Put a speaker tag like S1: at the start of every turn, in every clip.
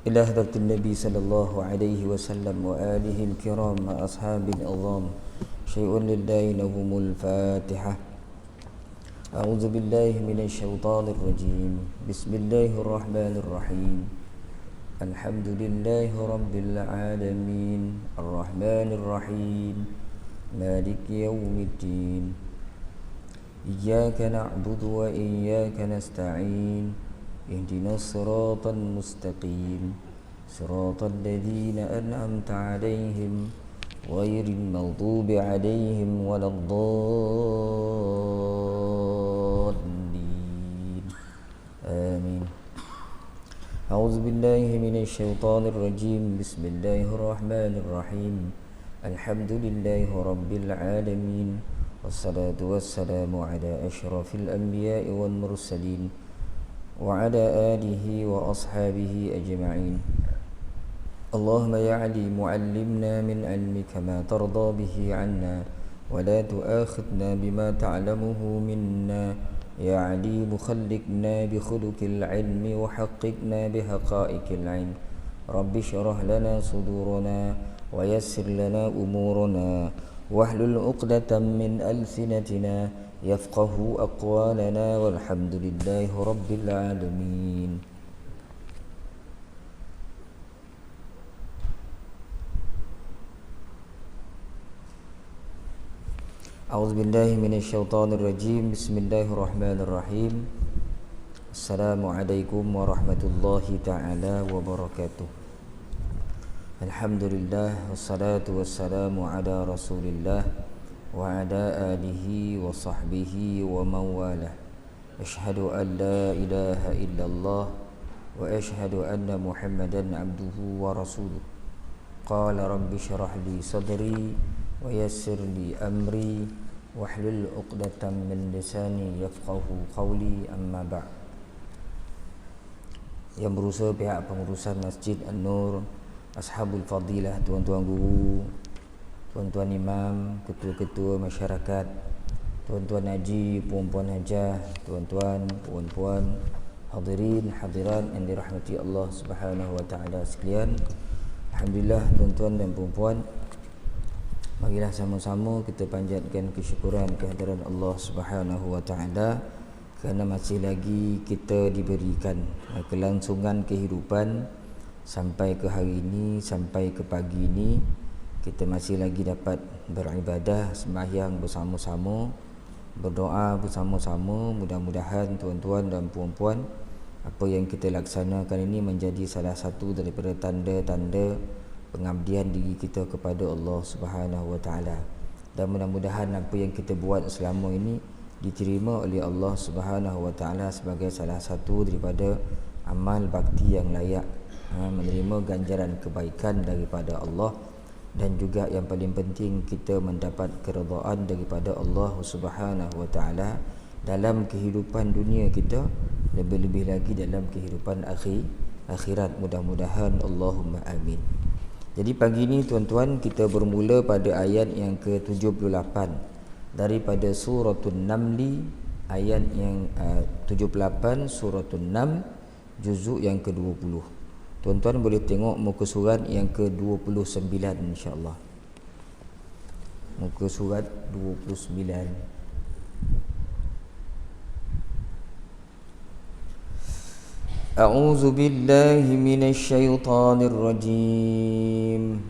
S1: إلى حضرة النبي صلى الله عليه وسلم وآله الكرام أصحاب العظام شيء لله لهم الفاتحة. أعوذ بالله من الشيطان الرجيم. بسم الله الرحمن الرحيم. الحمد لله رب العالمين الرحمن الرحيم مالك يوم الدين إياك نعبد وإياك نستعين اهدنا الصراط المستقيم صراط الذين أنعمت عليهم غير المغضوب عليهم ولا الضالين آمين. أعوذ بالله من الشيطان الرجيم. بسم الله الرحمن الرحيم. الحمد لله رب العالمين والصلاة والسلام على أشرف الأنبياء والمرسلين وعلى آله وأصحابه أجمعين. اللهم يا عليم علمنا من علمك ما ترضى به عنا ولا تؤاخذنا بما تعلمه منا. يا عليم خلقنا بخلق العلم وحققنا بحقائق العلم. رب اشرح لنا صدورنا ويسر لنا أمورنا واحلل عقدة من ألسنتنا يفقه أقوالنا والحمد لله رب العالمين. أعوذ بالله من الشيطان الرجيم. بسم الله الرحمن الرحيم. السلام عليكم ورحمة الله تعالى وبركاته. الحمد لله والصلاة والسلام على رسول الله وعلى آله وصحبه ومن والاه. أشهد أن لا إله إلا الله وأشهد أن محمدا عبده ورسوله. قال رب اشرح لي صدري ويسر لي أمري واحلل عقدة من لساني يفقه قولي. أما بعد. Yang berusaha pihak pengurusan Masjid An-Nur, Ashabul Fadilah, tuan-tuan guru, tuan-tuan imam, ketua-ketua masyarakat, tuan-tuan haji, puan-puan hajah, tuan-tuan, puan-puan, hadirin, hadirat yang dirahmati Allah Subhanahu wa taala sekalian. Alhamdulillah tuan-tuan dan puan-puan, marilah sama-sama kita panjatkan kesyukuran kehadiran Allah Subhanahu wa taala kerana masih lagi kita diberikan kelangsungan kehidupan sampai ke hari ini, sampai ke pagi ini. Kita masih lagi dapat beribadah, sembahyang bersama-sama, berdoa bersama-sama. Mudah-mudahan tuan-tuan dan puan-puan, apa yang kita laksanakan ini menjadi salah satu daripada tanda-tanda pengabdian diri kita kepada Allah Subhanahu wa taala. Dan mudah-mudahan apa yang kita buat selama ini diterima oleh Allah Subhanahu wa taala sebagai salah satu daripada amal bakti yang layak menerima ganjaran kebaikan daripada Allah. Dan juga yang paling penting, kita mendapat keredaan daripada Allah Subhanahu wa taala dalam kehidupan dunia kita, lebih-lebih lagi dalam kehidupan akhirat. Mudah-mudahan Allahumma amin. Jadi pagi ini tuan-tuan, kita bermula pada ayat yang ke-78 daripada suratul Namli, ayat yang 78 suratul Nam, juzuk yang ke-20. Tuan-tuan boleh tengok muka surat yang ke-29 insya-Allah. Muka surat 29. A'udzu billahi minasy syaithanir rajim.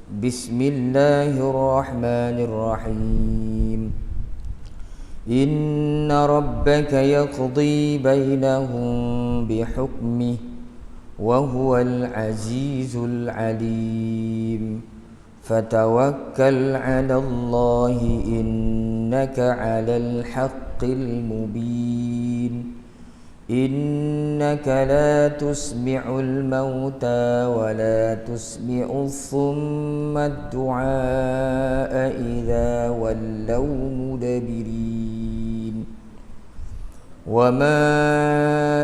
S1: Bismillahirrahmanirrahim. Inna rabbaka yaqdi bainahum bihukmihi wa huwal azizul alim. Fatawakkal 'alallahi innaka 'alal haqqil mubin. Innaka la tusmi'ul mauta wa la tusmi'us summa ad-du'a idza wallaw mudbirin. Wa ma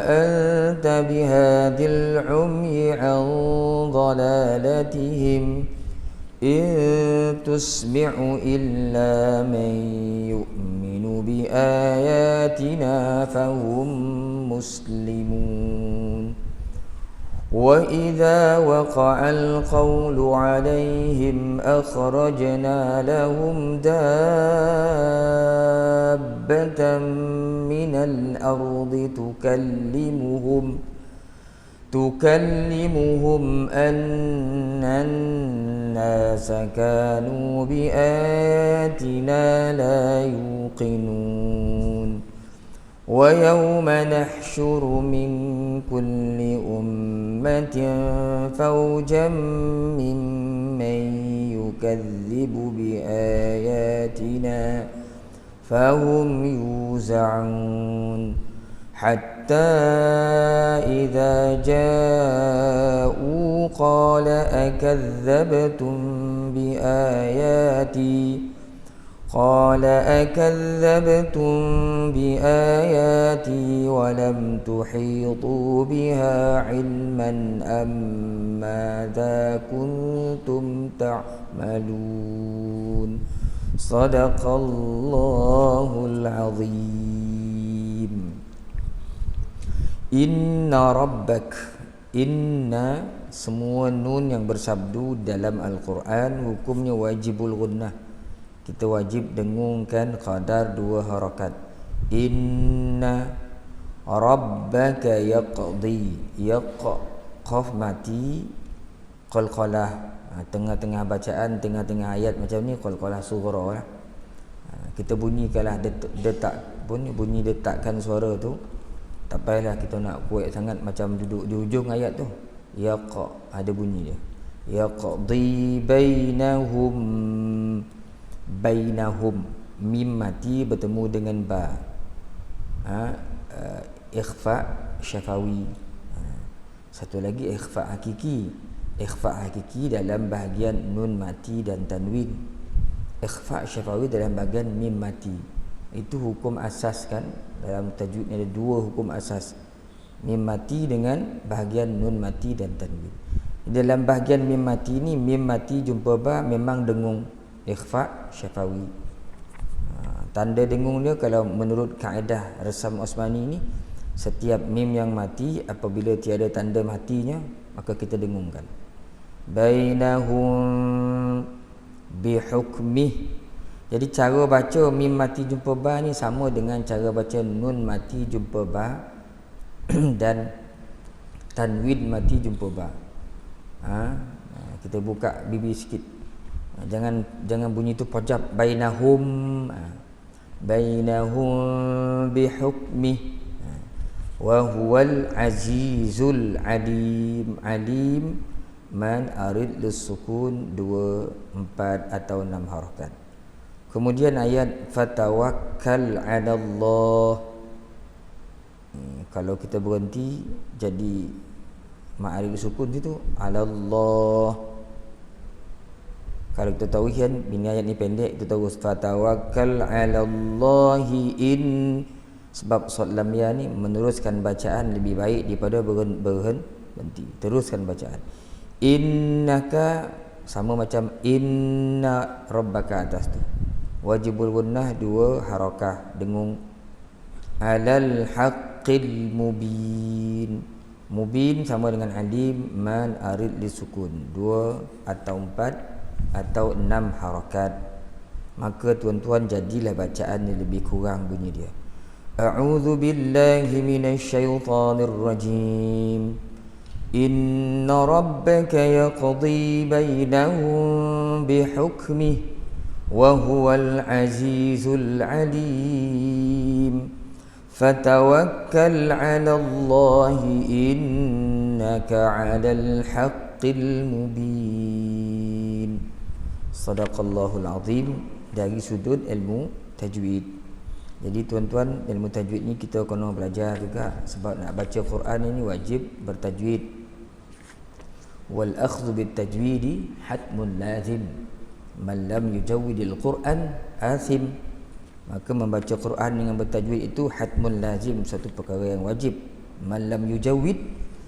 S1: anta bihadil 'umyi 'an dhalalatihim in tusmi'u illa man yu'minu bi ayatina fahum muslimun. وإذا وقع القول عليهم أخرجنا لهم دابة من الأرض تكلمهم أن الناس كانوا بآياتنا لا يوقنون ويوم نحشر من كل أمة فوجا ممن يكذب بآياتنا فهم يوزعون حتى إذا جاءوا قال أكذبتم بآياتي ولم تحيطوا بها علما أم ماذا كنتم تعملون صدق الله العظيم. Inna rabbak, inna semua nun yang bersabdu dalam Al-Quran hukumnya wajibul gunnah. Kita wajib dengungkan qadar 2 harakat. Inna rabbaka yaqdi, qaf mati, qalqalah. Tengah-tengah bacaan, tengah-tengah ayat macam ni qalqalah sughra lah. Kita bunyikanlah bunyi detakkan suara tu. Tak payahlah kita nak kuat sangat macam duduk di ujung ayat tu. Yaqa, ada bunyi dia. Yaqdi bainahum, mim mati bertemu dengan ba. Ikhfa syafawi. Satu lagi ikhfa hakiki. Ikhfa hakiki dalam bahagian nun mati dan tanwin. Ikhfa syafawi dalam bahagian mim mati. Itu hukum asas kan. Dalam tajwid ni ada 2 hukum asas, mim mati dengan bahagian nun mati dan tanwin. Dalam bahagian mim mati ni, mim mati jumpa ba memang dengung, ikhfa syafawi. Tanda dengung dia kalau menurut kaedah resam Osmani ni, setiap mim yang mati apabila tiada tanda matinya maka kita dengungkan. Bainahum bihukmih. Jadi cara baca mim mati jumpa ba ni sama dengan cara baca nun mati jumpa ba dan tanwin mati jumpa ba. Kita buka bibir sikit. Jangan bunyi tu pojab. Bainahum bihukmih wa huwal azizul alim man arid lis-sukun 2, 4 atau 6 harakat. Kemudian ayat fatawakkal 'alallah. Kalau kita berhenti jadi ma'arif sukun situ 'alallah. Kalau kita tahu kan ini ayat ni pendek, kita tahu fatawakkal 'alallahi in, sebab shad lam ya ni meneruskan bacaan lebih baik daripada berhenti. Teruskan bacaan. Innaka sama macam inna rabbaka atas tu. Wajibul gunnah 2 harakah dengung. Alal haqqil mubin. Mubin sama dengan alim, man arid lisukun 2 atau 4 atau 6 harakat. Maka tuan-tuan jadilah bacaan yang lebih kurang bunyi dia. A'udzu billahi minasyaitonir rajim. Inna rabbaka yaqdi bainahum bihukmihi wa huwal azizul alim. Fatawakkal 'alallahi innaka 'alal haqqil mubin. Sadaqallahul azim. Dari sudut ilmu tajwid. Jadi tuan-tuan, ilmu tajwid ni kita kena belajar juga, sebab nak baca Quran ini wajib bertajwid. Wal akhdhu bit tajwidi hatmun lazim. Man lam yujawwidil Quran athim. Maka membaca Quran dengan bertajwid itu hatmun lazim, satu perkara yang wajib. Man lam yujawwid,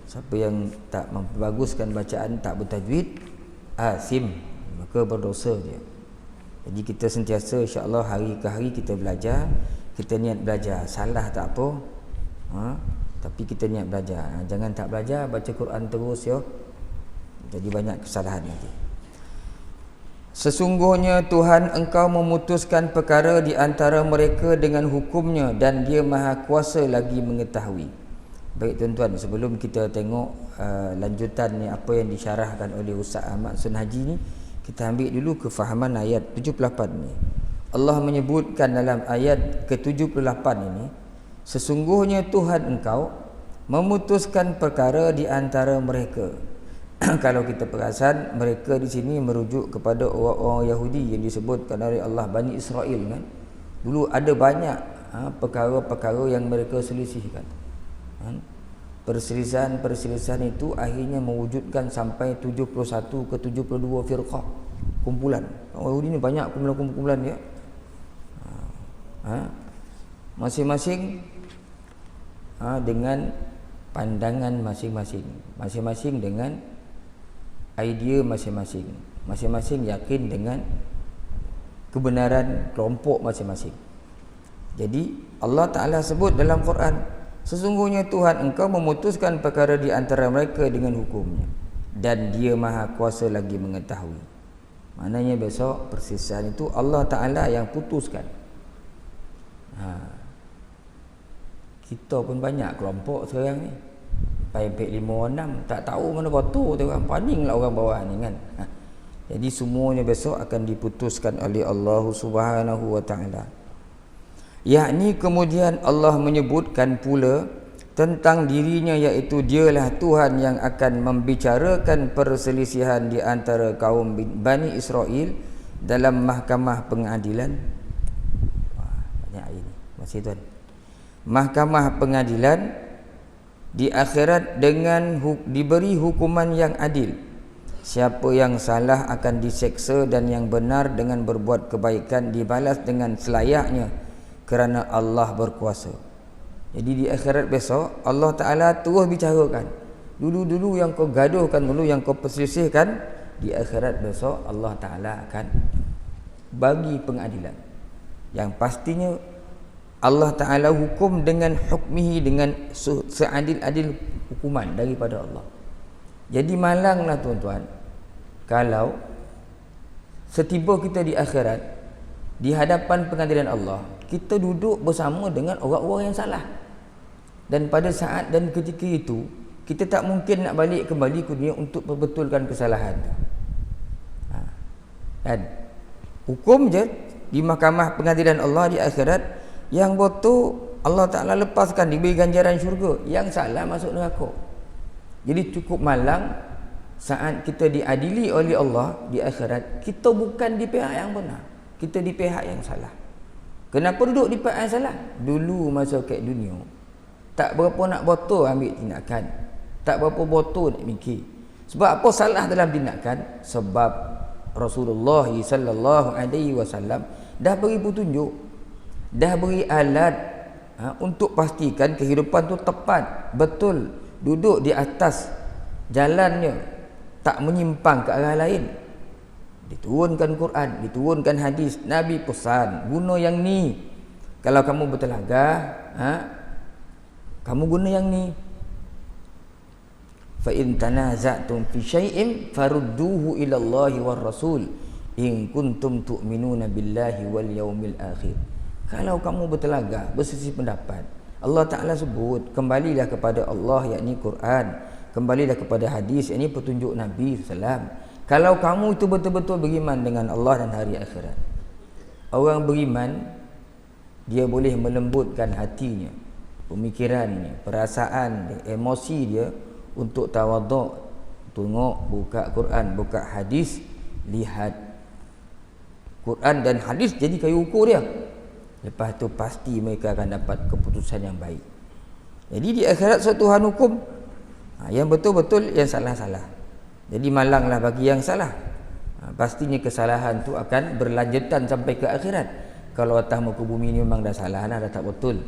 S1: siapa yang tak membaguskan bacaan, tak bertajwid, athim, maka berdosa dia. Jadi kita sentiasa insya-Allah hari ke hari kita belajar, kita niat belajar. Salah tak apa. Tapi kita niat belajar. Jangan tak belajar, baca Quran terus ya. Jadi banyak kesalahan nanti. Sesungguhnya Tuhan engkau memutuskan perkara di antara mereka dengan hukumnya dan dia maha kuasa lagi mengetahui. Baik tuan-tuan, sebelum kita tengok lanjutan ni apa yang disyarahkan oleh Ustaz Ahmad Sun Haji ni, kita ambil dulu kefahaman ayat 78 ni. Allah menyebutkan dalam ayat ke-78 ini, sesungguhnya Tuhan engkau memutuskan perkara di antara mereka. Kalau kita perasan, mereka di sini merujuk kepada orang-orang Yahudi yang disebutkan oleh Allah Bani Israel kan. Dulu ada banyak perkara-perkara yang mereka selisihkan. Perselisihan itu akhirnya mewujudkan sampai 71 ke 72 firqah, kumpulan. Orang Yahudi ni banyak kumpulan-kumpulan dia. Masing-masing dengan pandangan masing-masing, masing-masing dengan idea masing-masing, masing-masing yakin dengan kebenaran kelompok masing-masing. Jadi Allah Ta'ala sebut dalam Quran, sesungguhnya Tuhan engkau memutuskan perkara di antara mereka dengan hukumnya dan dia maha kuasa lagi mengetahui. Maknanya besok perselisihan itu Allah Ta'ala yang putuskan. Kita pun banyak kelompok sekarang ni, Paipek 5 6 tak tahu mana betul tu orang, paninglah orang bawah ni kan. Jadi semuanya besok akan diputuskan oleh Allah Subhanahu wa taala. Yakni kemudian Allah menyebutkan pula tentang dirinya, iaitu dialah Tuhan yang akan membicarakan perselisihan di antara kaum Bani Israel dalam mahkamah pengadilan. Banyak ini masih tuan. Mahkamah pengadilan di akhirat dengan diberi hukuman yang adil. Siapa yang salah akan diseksa dan yang benar dengan berbuat kebaikan dibalas dengan selayaknya kerana Allah berkuasa. Jadi di akhirat besok Allah Ta'ala terus bicarakan. Dulu-dulu yang kau gaduhkan, dulu yang kau perselisihkan, di akhirat besok Allah Ta'ala akan bagi pengadilan yang pastinya Allah Ta'ala hukum dengan hukmihi, dengan seadil-adil hukuman daripada Allah. Jadi malanglah tuan-tuan kalau setiba kita di akhirat, di hadapan pengadilan Allah, kita duduk bersama dengan orang-orang yang salah. Dan pada saat dan ketika itu, kita tak mungkin nak balik kembali ke dunia untuk perbetulkan kesalahan. Dan hukum je di mahkamah pengadilan Allah di akhirat, yang betul Allah Ta'ala lepaskan, diberi ganjaran syurga, yang salah masuk neraka. Jadi cukup malang saat kita diadili oleh Allah di akhirat, kita bukan di pihak yang benar, kita di pihak yang salah. Kenapa duduk di pihak yang salah? Dulu masa kat dunia tak berapa nak betul ambil tindakan, tak berapa betul nak mikir. Sebab apa salah dalam tindakan? Sebab Rasulullah sallallahu alaihi wasallam dah beri petunjuk, dah beri alat untuk pastikan kehidupan tu tepat, betul, duduk di atas jalannya, tak menyimpang ke arah lain. Diturunkan Quran, diturunkan hadis, Nabi pesan guna yang ni. Kalau kamu bertelagah, kamu guna yang ni. Fa in tanaza'tum fi syai'in farudduhu ila Allah war Rasul in kuntum tu'minuna billahi wal yaumil akhir. Kalau kamu bertelagah, berselisih pendapat, Allah Ta'ala sebut kembalilah kepada Allah, yakni Quran, kembalilah kepada hadis, yakni petunjuk Nabi SAW. Kalau kamu itu betul-betul beriman dengan Allah dan hari akhirat. Orang beriman, dia boleh melembutkan hatinya, pemikirannya, perasaan, emosi dia untuk tawaduk, tengok, buka Quran, buka hadis, lihat Quran dan hadis jadi kayu ukur dia. Lepas tu pasti mereka akan dapat keputusan yang baik. Jadi di akhirat suatu Tuhan hukum, yang betul-betul, yang salah-salah. Jadi malanglah bagi yang salah. Pastinya kesalahan tu akan berlanjutan sampai ke akhirat. Kalau atas muka bumi ni memang dah salah, dah tak betul.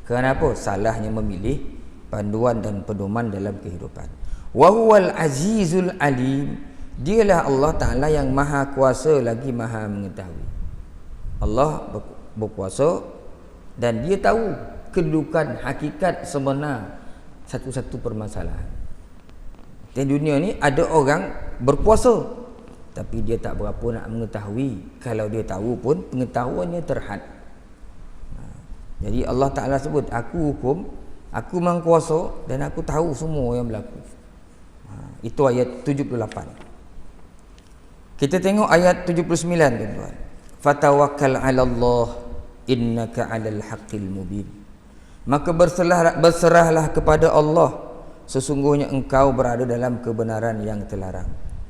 S1: Kenapa? Salahnya memilih panduan dan pedoman dalam kehidupan. Wa huwal azizul alim. Dialah Allah Ta'ala yang maha kuasa lagi maha mengetahui. Allah berkuasa dan dia tahu kedudukan hakikat sebenar satu-satu permasalahan. Di dunia ni ada orang berpuasa tapi dia tak berapa nak mengetahui. Kalau dia tahu pun pengetahuannya terhad. Jadi Allah Ta'ala sebut, aku hukum, aku mengkuasa dan aku tahu semua yang berlaku. Itu ayat 78. Kita tengok ayat 79 tuan-tuan. Fatawakkal 'ala Allah innaka 'alal haqqil mubin. Maka berserahlah kepada Allah, sesungguhnya engkau berada dalam kebenaran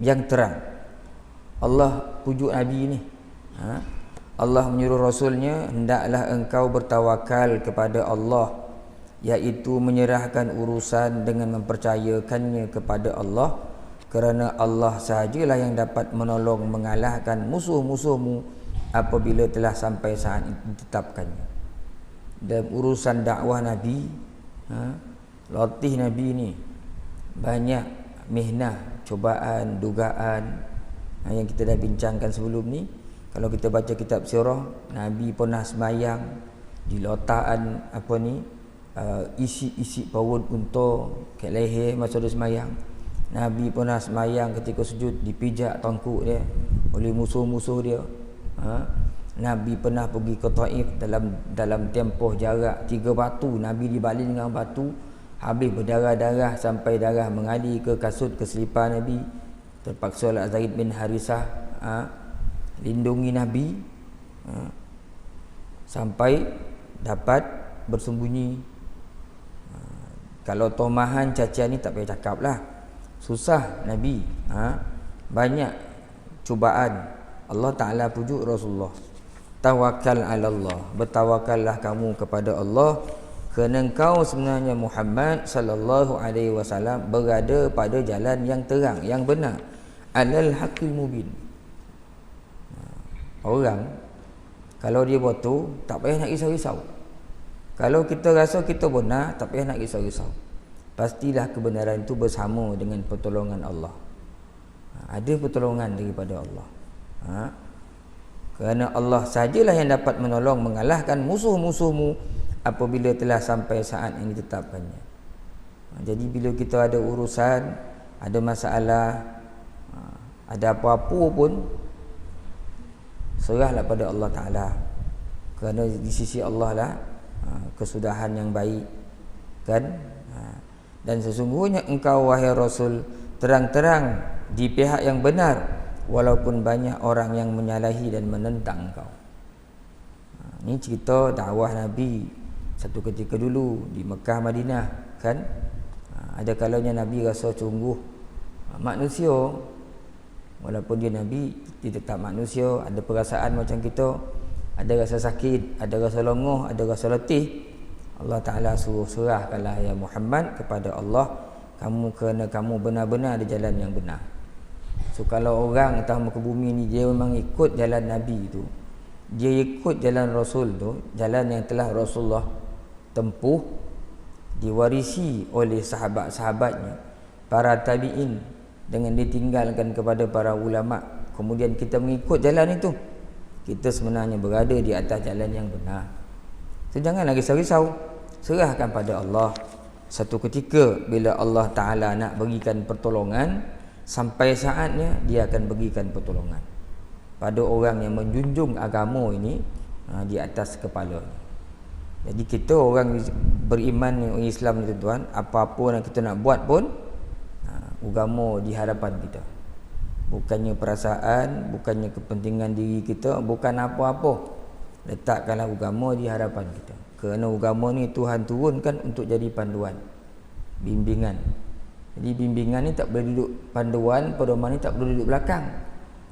S1: yang terang. Allah pujuk Nabi ni. Allah menyuruh Rasulnya, hendaklah engkau bertawakal kepada Allah, iaitu menyerahkan urusan dengan mempercayakannya kepada Allah, kerana Allah sahajalah yang dapat menolong mengalahkan musuh-musuhmu apabila telah sampai saat ditetapkannya. Dalam urusan dakwah Nabi, latih Nabi ni banyak mihnah, cubaan, dugaan yang kita dah bincangkan sebelum ni. Kalau kita baca kitab sirah, Nabi pernah semayang di lotaan isi pawun unta kat leher masa dia semayang. Nabi pernah semayang ketika sujud dipijak tangkuk dia oleh musuh-musuh dia. Nabi pernah pergi ke Taif dalam tempoh jarak 3 batu. Nabi dibaling dengan batu, habis berdarah-darah sampai darah mengalir ke kasut, ke selipar Nabi. Terpaksa Zaid bin Harisah lindungi Nabi sampai dapat bersembunyi. Kalau tomahan cacian ni tak payah cakap lah, susah Nabi. Banyak cubaan. Allah Ta'ala pujuk Rasulullah, tawakkal 'ala Allah, bertawakallah kamu kepada Allah, kerana engkau sebenarnya Muhammad sallallahu alaihi wasallam berada pada jalan yang terang, yang benar, alal haqqil mubin. Orang kalau dia betul, tak payah nak risau-risau. Kalau kita rasa kita benar, tak payah nak risau-risau. Pastilah kebenaran itu bersama dengan pertolongan Allah. Ada pertolongan daripada Allah. Kerana Allah sajalah yang dapat menolong mengalahkan musuh-musuhmu apabila telah sampai saat yang ditetapkannya. Jadi bila kita ada urusan, ada masalah, ada apa-apa pun, serahlah pada Allah Ta'ala. Kerana di sisi Allah lah kesudahan yang baik, kan? Dan sesungguhnya engkau wahai Rasul terang-terang di pihak yang benar, walaupun banyak orang yang menyalahi dan menentang engkau. Ini cerita dakwah Nabi satu ketika dulu di Mekah Madinah, kan? Ada kalanya Nabi rasa sungguh manusia, walaupun dia Nabi, dia tetap manusia, ada perasaan macam kita, ada rasa sakit, ada rasa lenguh, ada rasa letih. Allah Ta'ala suruh serahkanlah ya Muhammad kepada Allah, kamu kerana kamu benar-benar di jalan yang benar. So kalau orang atas muka bumi ni dia memang ikut jalan Nabi tu, dia ikut jalan Rasul tu, jalan yang telah Rasulullah tempuh, diwarisi oleh sahabat-sahabatnya, para tabi'in, dengan ditinggalkan kepada para ulama, kemudian kita mengikut jalan itu, kita sebenarnya berada di atas jalan yang benar. So janganlah risau-risau, serahkan pada Allah. Satu ketika bila Allah Ta'ala nak berikan pertolongan, sampai saatnya dia akan berikan pertolongan pada orang yang menjunjung agama ini di atas kepala. Jadi kita orang beriman, orang Islam ni tuan, apa-apa yang kita nak buat pun, agama di hadapan kita. Bukannya perasaan, bukannya kepentingan diri kita, bukan apa-apa. Letakkanlah agama di hadapan kita. Kerana agama ni Tuhan turunkan untuk jadi panduan, bimbingan. Jadi bimbingan ni tak boleh duduk panduan, pedoman ni tak boleh duduk belakang.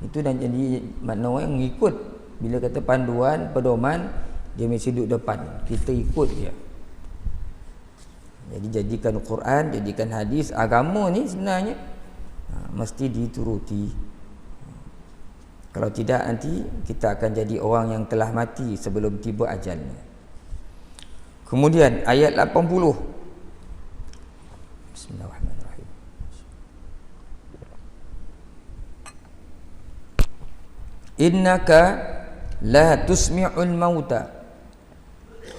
S1: Itu dan jadi makna orang mengikut. Bila kata panduan, pedoman, dia mesti duduk depan, kita ikut dia. Jadi jadikan Quran, jadikan hadis, agama ni sebenarnya mesti dituruti. Kalau tidak, nanti kita akan jadi orang yang telah mati sebelum tiba ajalnya. Kemudian ayat 80. Bismillahirrahmanirrahim. Innaka la tusmi'ul mauta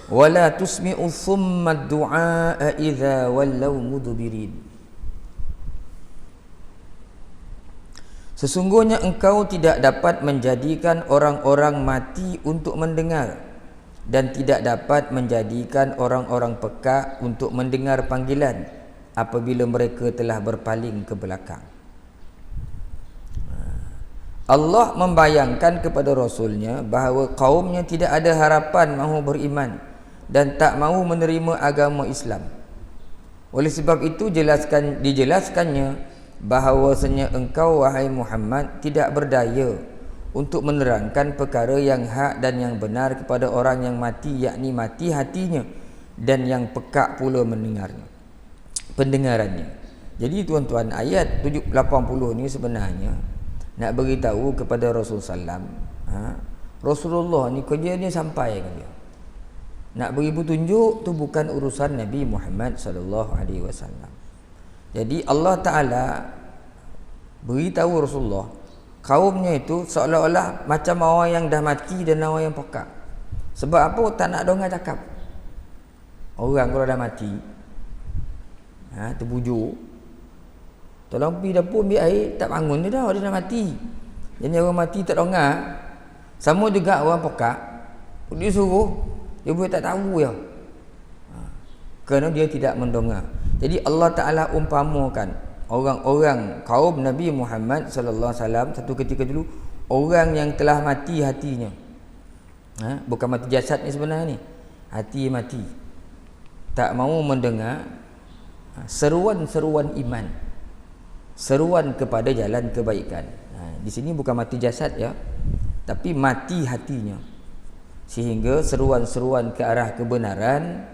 S1: wala tusmi'u thumma ad-du'a idza wallaw mudbirin. Sesungguhnya engkau tidak dapat menjadikan orang-orang mati untuk mendengar, dan tidak dapat menjadikan orang-orang peka untuk mendengar panggilan apabila mereka telah berpaling ke belakang. Allah membayangkan kepada Rasulnya bahawa kaumnya tidak ada harapan mahu beriman dan tak mahu menerima agama Islam. Oleh sebab itu dijelaskannya bahawasanya engkau wahai Muhammad tidak berdaya untuk menerangkan perkara yang hak dan yang benar kepada orang yang mati, yakni mati hatinya, dan yang pekak pula pendengarannya. Jadi tuan-tuan, ayat 80 ni sebenarnya nak beritahu kepada Rasulullah SAW, Rasulullah ni kerja dia sampai ke dia. Nak beri petunjuk tu bukan urusan Nabi Muhammad SAW. Jadi Allah Ta'ala beritahu Rasulullah, kaumnya itu seolah-olah macam orang yang dah mati dan orang yang pekak. Sebab apa? Tak nak dengar cakap. Orang kalau dah mati, terbujur, tolong pergi dapur ambil air, tak bangun dia dah, dia dah mati. Jadi orang mati tak dengar. Sama juga orang pekak, dia suruh, dia boleh tak tahu ya, kerana dia tidak mendengar. Jadi Allah Ta'ala umpamakan orang-orang kaum Nabi Muhammad sallallahu alaihi wasallam satu ketika dulu, orang yang telah mati hatinya. Bukan mati jasad ni sebenarnya ni, hati mati, tak mahu mendengar seruan-seruan iman, seruan kepada jalan kebaikan. Di sini bukan mati jasad ya, tapi mati hatinya, sehingga seruan-seruan ke arah kebenaran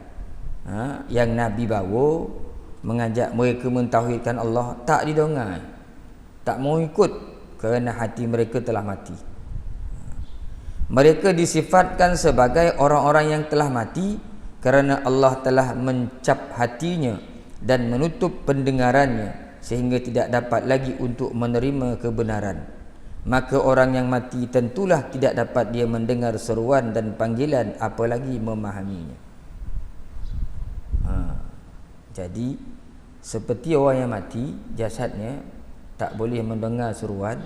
S1: yang Nabi bawa, mengajak mereka mentauhidkan Allah, tak didengar, tak mau ikut kerana hati mereka telah mati. Mereka disifatkan sebagai orang-orang yang telah mati kerana Allah telah mencap hatinya dan menutup pendengarannya sehingga tidak dapat lagi untuk menerima kebenaran. Maka orang yang mati tentulah tidak dapat dia mendengar seruan dan panggilan, apalagi memahaminya. Jadi seperti orang yang mati jasadnya tak boleh mendengar seruan,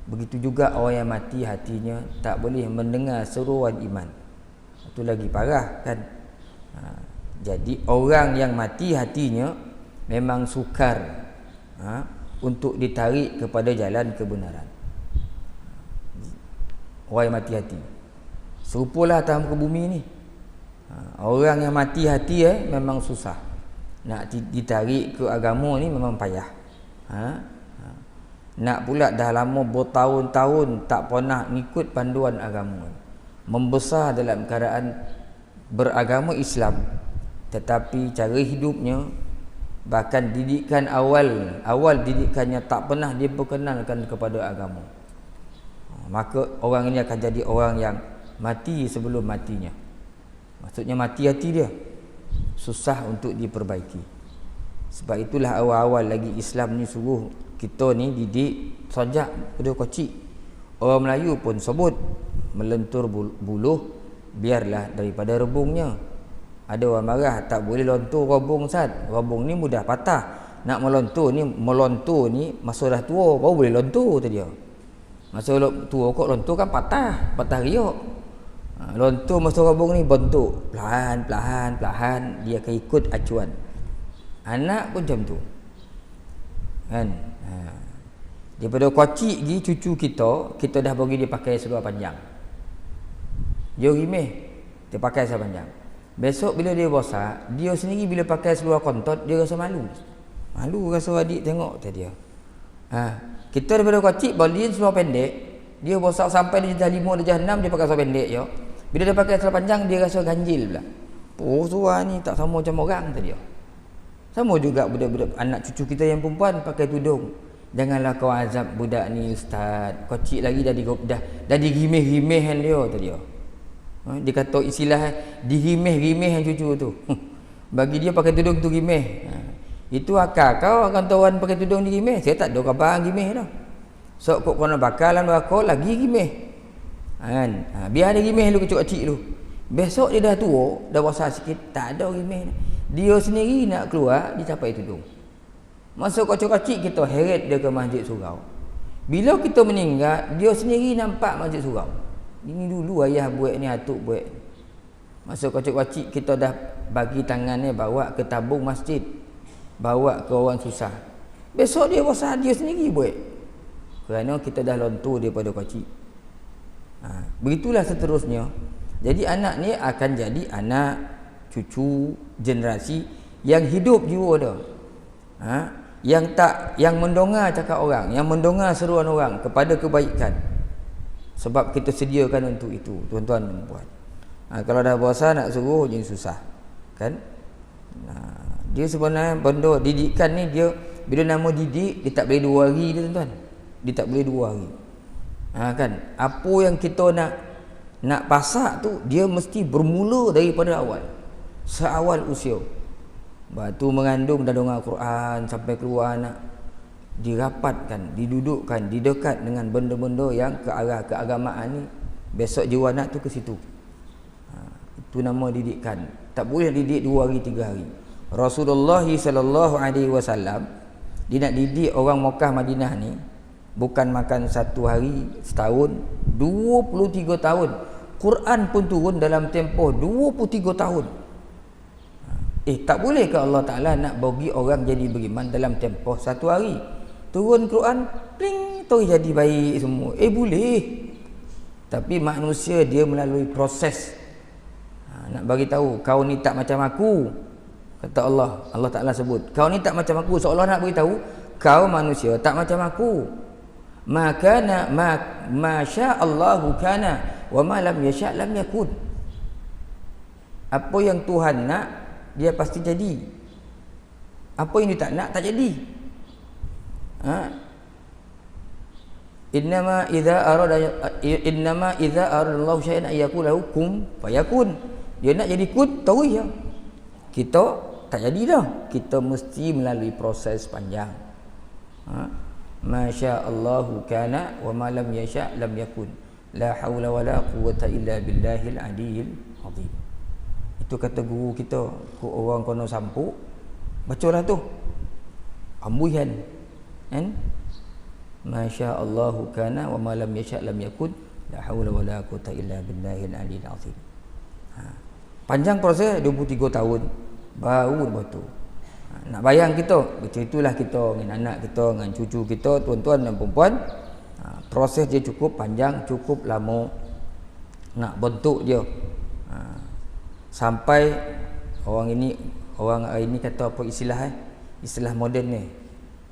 S1: begitu juga orang yang mati hatinya tak boleh mendengar seruan iman. Itu lagi parah kan. Jadi orang yang mati hatinya memang sukar untuk ditarik kepada jalan kebenaran. Orang yang mati hati serupalah atas muka bumi ni. Orang yang mati hati memang susah nak ditarik ke agama ni, memang payah. Nak pula dah lama bertahun-tahun tak pernah ngikut panduan agama, membesar dalam keadaan beragama Islam, tetapi cara hidupnya, bahkan didikan awal didikannya tak pernah dia perkenalkan kepada agama, maka orang ini akan jadi orang yang mati sebelum matinya. Maksudnya mati hati dia, susah untuk diperbaiki. Sebab itulah awal-awal lagi Islam ni suruh kita ni didik sajak pada kecil. Orang Melayu pun sebut melentur buluh biarlah daripada rebungnya. Ada orang marah tak boleh lontur rebung Ustaz. Rebung ni mudah patah. Nak melontur ni masa dah tua baru boleh lontur tu dia. Masa tua kok lontur kan patah riak. Lontur masa rebung ni bentuk perlahan dia akan ikut acuan. Anak pun macam tu kan. Daripada kecil lagi cucu kita dah bagi dia pakai seluar panjang, dia rimeh dia pakai seluar panjang. Besok bila dia besar, dia sendiri bila pakai seluar kontot dia rasa malu rasa adik tengok tadi dia. Kita daripada kecil bagi dia seluar pendek, dia besar sampai dia dah 5 dah 6 dia pakai seluar pendek ya. Bila dia pakai seluar panjang dia rasa ganjil pula. Seluar ni tak sama macam orang tadi dia. Sama juga budak-budak anak cucu kita yang perempuan pakai tudung. Janganlah kau azab budak ni ustaz, kecil lagi dah dirimeh-rimehan dia tadi dia. Dia kata istilah dirimeh-rimehan cucu tu. Bagi dia pakai tudung tu rimeh. Itu akal kau akan tuan pakai tudung ni rimeh. Saya tak ada khabar rimeh dah. So kok kena bakalan bakal lagi rimeh. Kan? Biar dia rimeh lu kecil-kecil lu. Besok dia dah tua, dah besar sikit, tak ada rimeh. Dia sendiri nak keluar, dia capai tudung. Masa kecil-kecil kita heret dia ke masjid surau. Bila kita meninggal, dia sendiri nampak masjid surau. Ini dulu ayah buat ni, atuk buat. Masa kecil-kecil kita dah bagi tangannya bawa ke tabung masjid, bawa ke orang susah. Besok dia besar, dia sendiri buat. Kerana kita dah lontur daripada kecil. Begitulah seterusnya. Jadi anak ni akan jadi anak, cucu, generasi yang hidup jiwa dia. Yang mendongar cakap orang, yang mendongar seruan orang kepada kebaikan. Sebab kita sediakan untuk itu, tuan-tuan dan puan. Kalau dah besar nak suruh jadi susah. Kan? Dia sebenarnya benda didikan ni, dia bila nama didik, dia tak boleh 2 hari dia, tuan-tuan. Dia tak boleh 2 hari. Kan? Apa yang kita nak pasak tu, dia mesti bermula daripada awal, seawal usia. Batu mengandung dah dengar Quran sampai keluar anak, dirapatkan, didudukkan, didekat dengan benda-benda yang ke arah keagamaan ni. Besok jiwa anak tu ke situ. Itu nama didikan. Tak boleh didik 2 hari 3 hari. Rasulullah sallallahu alaihi wasallam dia nak didik orang Mekah Madinah ni, bukan makan 1 hari, setahun, 23 tahun. Quran pun turun dalam tempoh 23 tahun. Tak boleh ke Allah Ta'ala nak bagi orang jadi beriman dalam tempoh 1 hari? Turun Quran, pling, tu jadi baik semua. Boleh. Tapi manusia dia melalui proses. Nak bagi tahu, kau ni tak macam aku. Kata Allah, Allah Ta'ala sebut, kau ni tak macam aku. Seolah nak bagi tahu, kau manusia tak macam aku. Makana ma sya'allahu kana wa ma lam yasha' lam yakun. Apa yang Tuhan nak, dia pasti jadi. Apa yang dia tak nak, tak jadi. Innama idza arada Allah syai'an ayyakul lahu kun fayakun. Dia nak jadi kun, tahu ya. Kita tak jadi dah. Kita mesti melalui proses panjang. Masyaallahu kana wa ma lam yasha' lam yakun. La haula wala quwwata illa billahil aliyyil azim. Itu kata guru kita, orang kono sampuk, bacalah tu. Ambuihan. Kan? Masyaallahu kana wa ma lam yasha' lam yakun. La haula wala quwwata illa billahil aliyyil azim. Panjang proses 23 tahun baru betul. Nak bayang kita, begitulah kita dengan anak kita, dengan cucu kita, tuan-tuan dan perempuan. Proses dia cukup panjang, cukup lama nak bentuk dia. Sampai orang ini kata apa istilah istilah moden ni,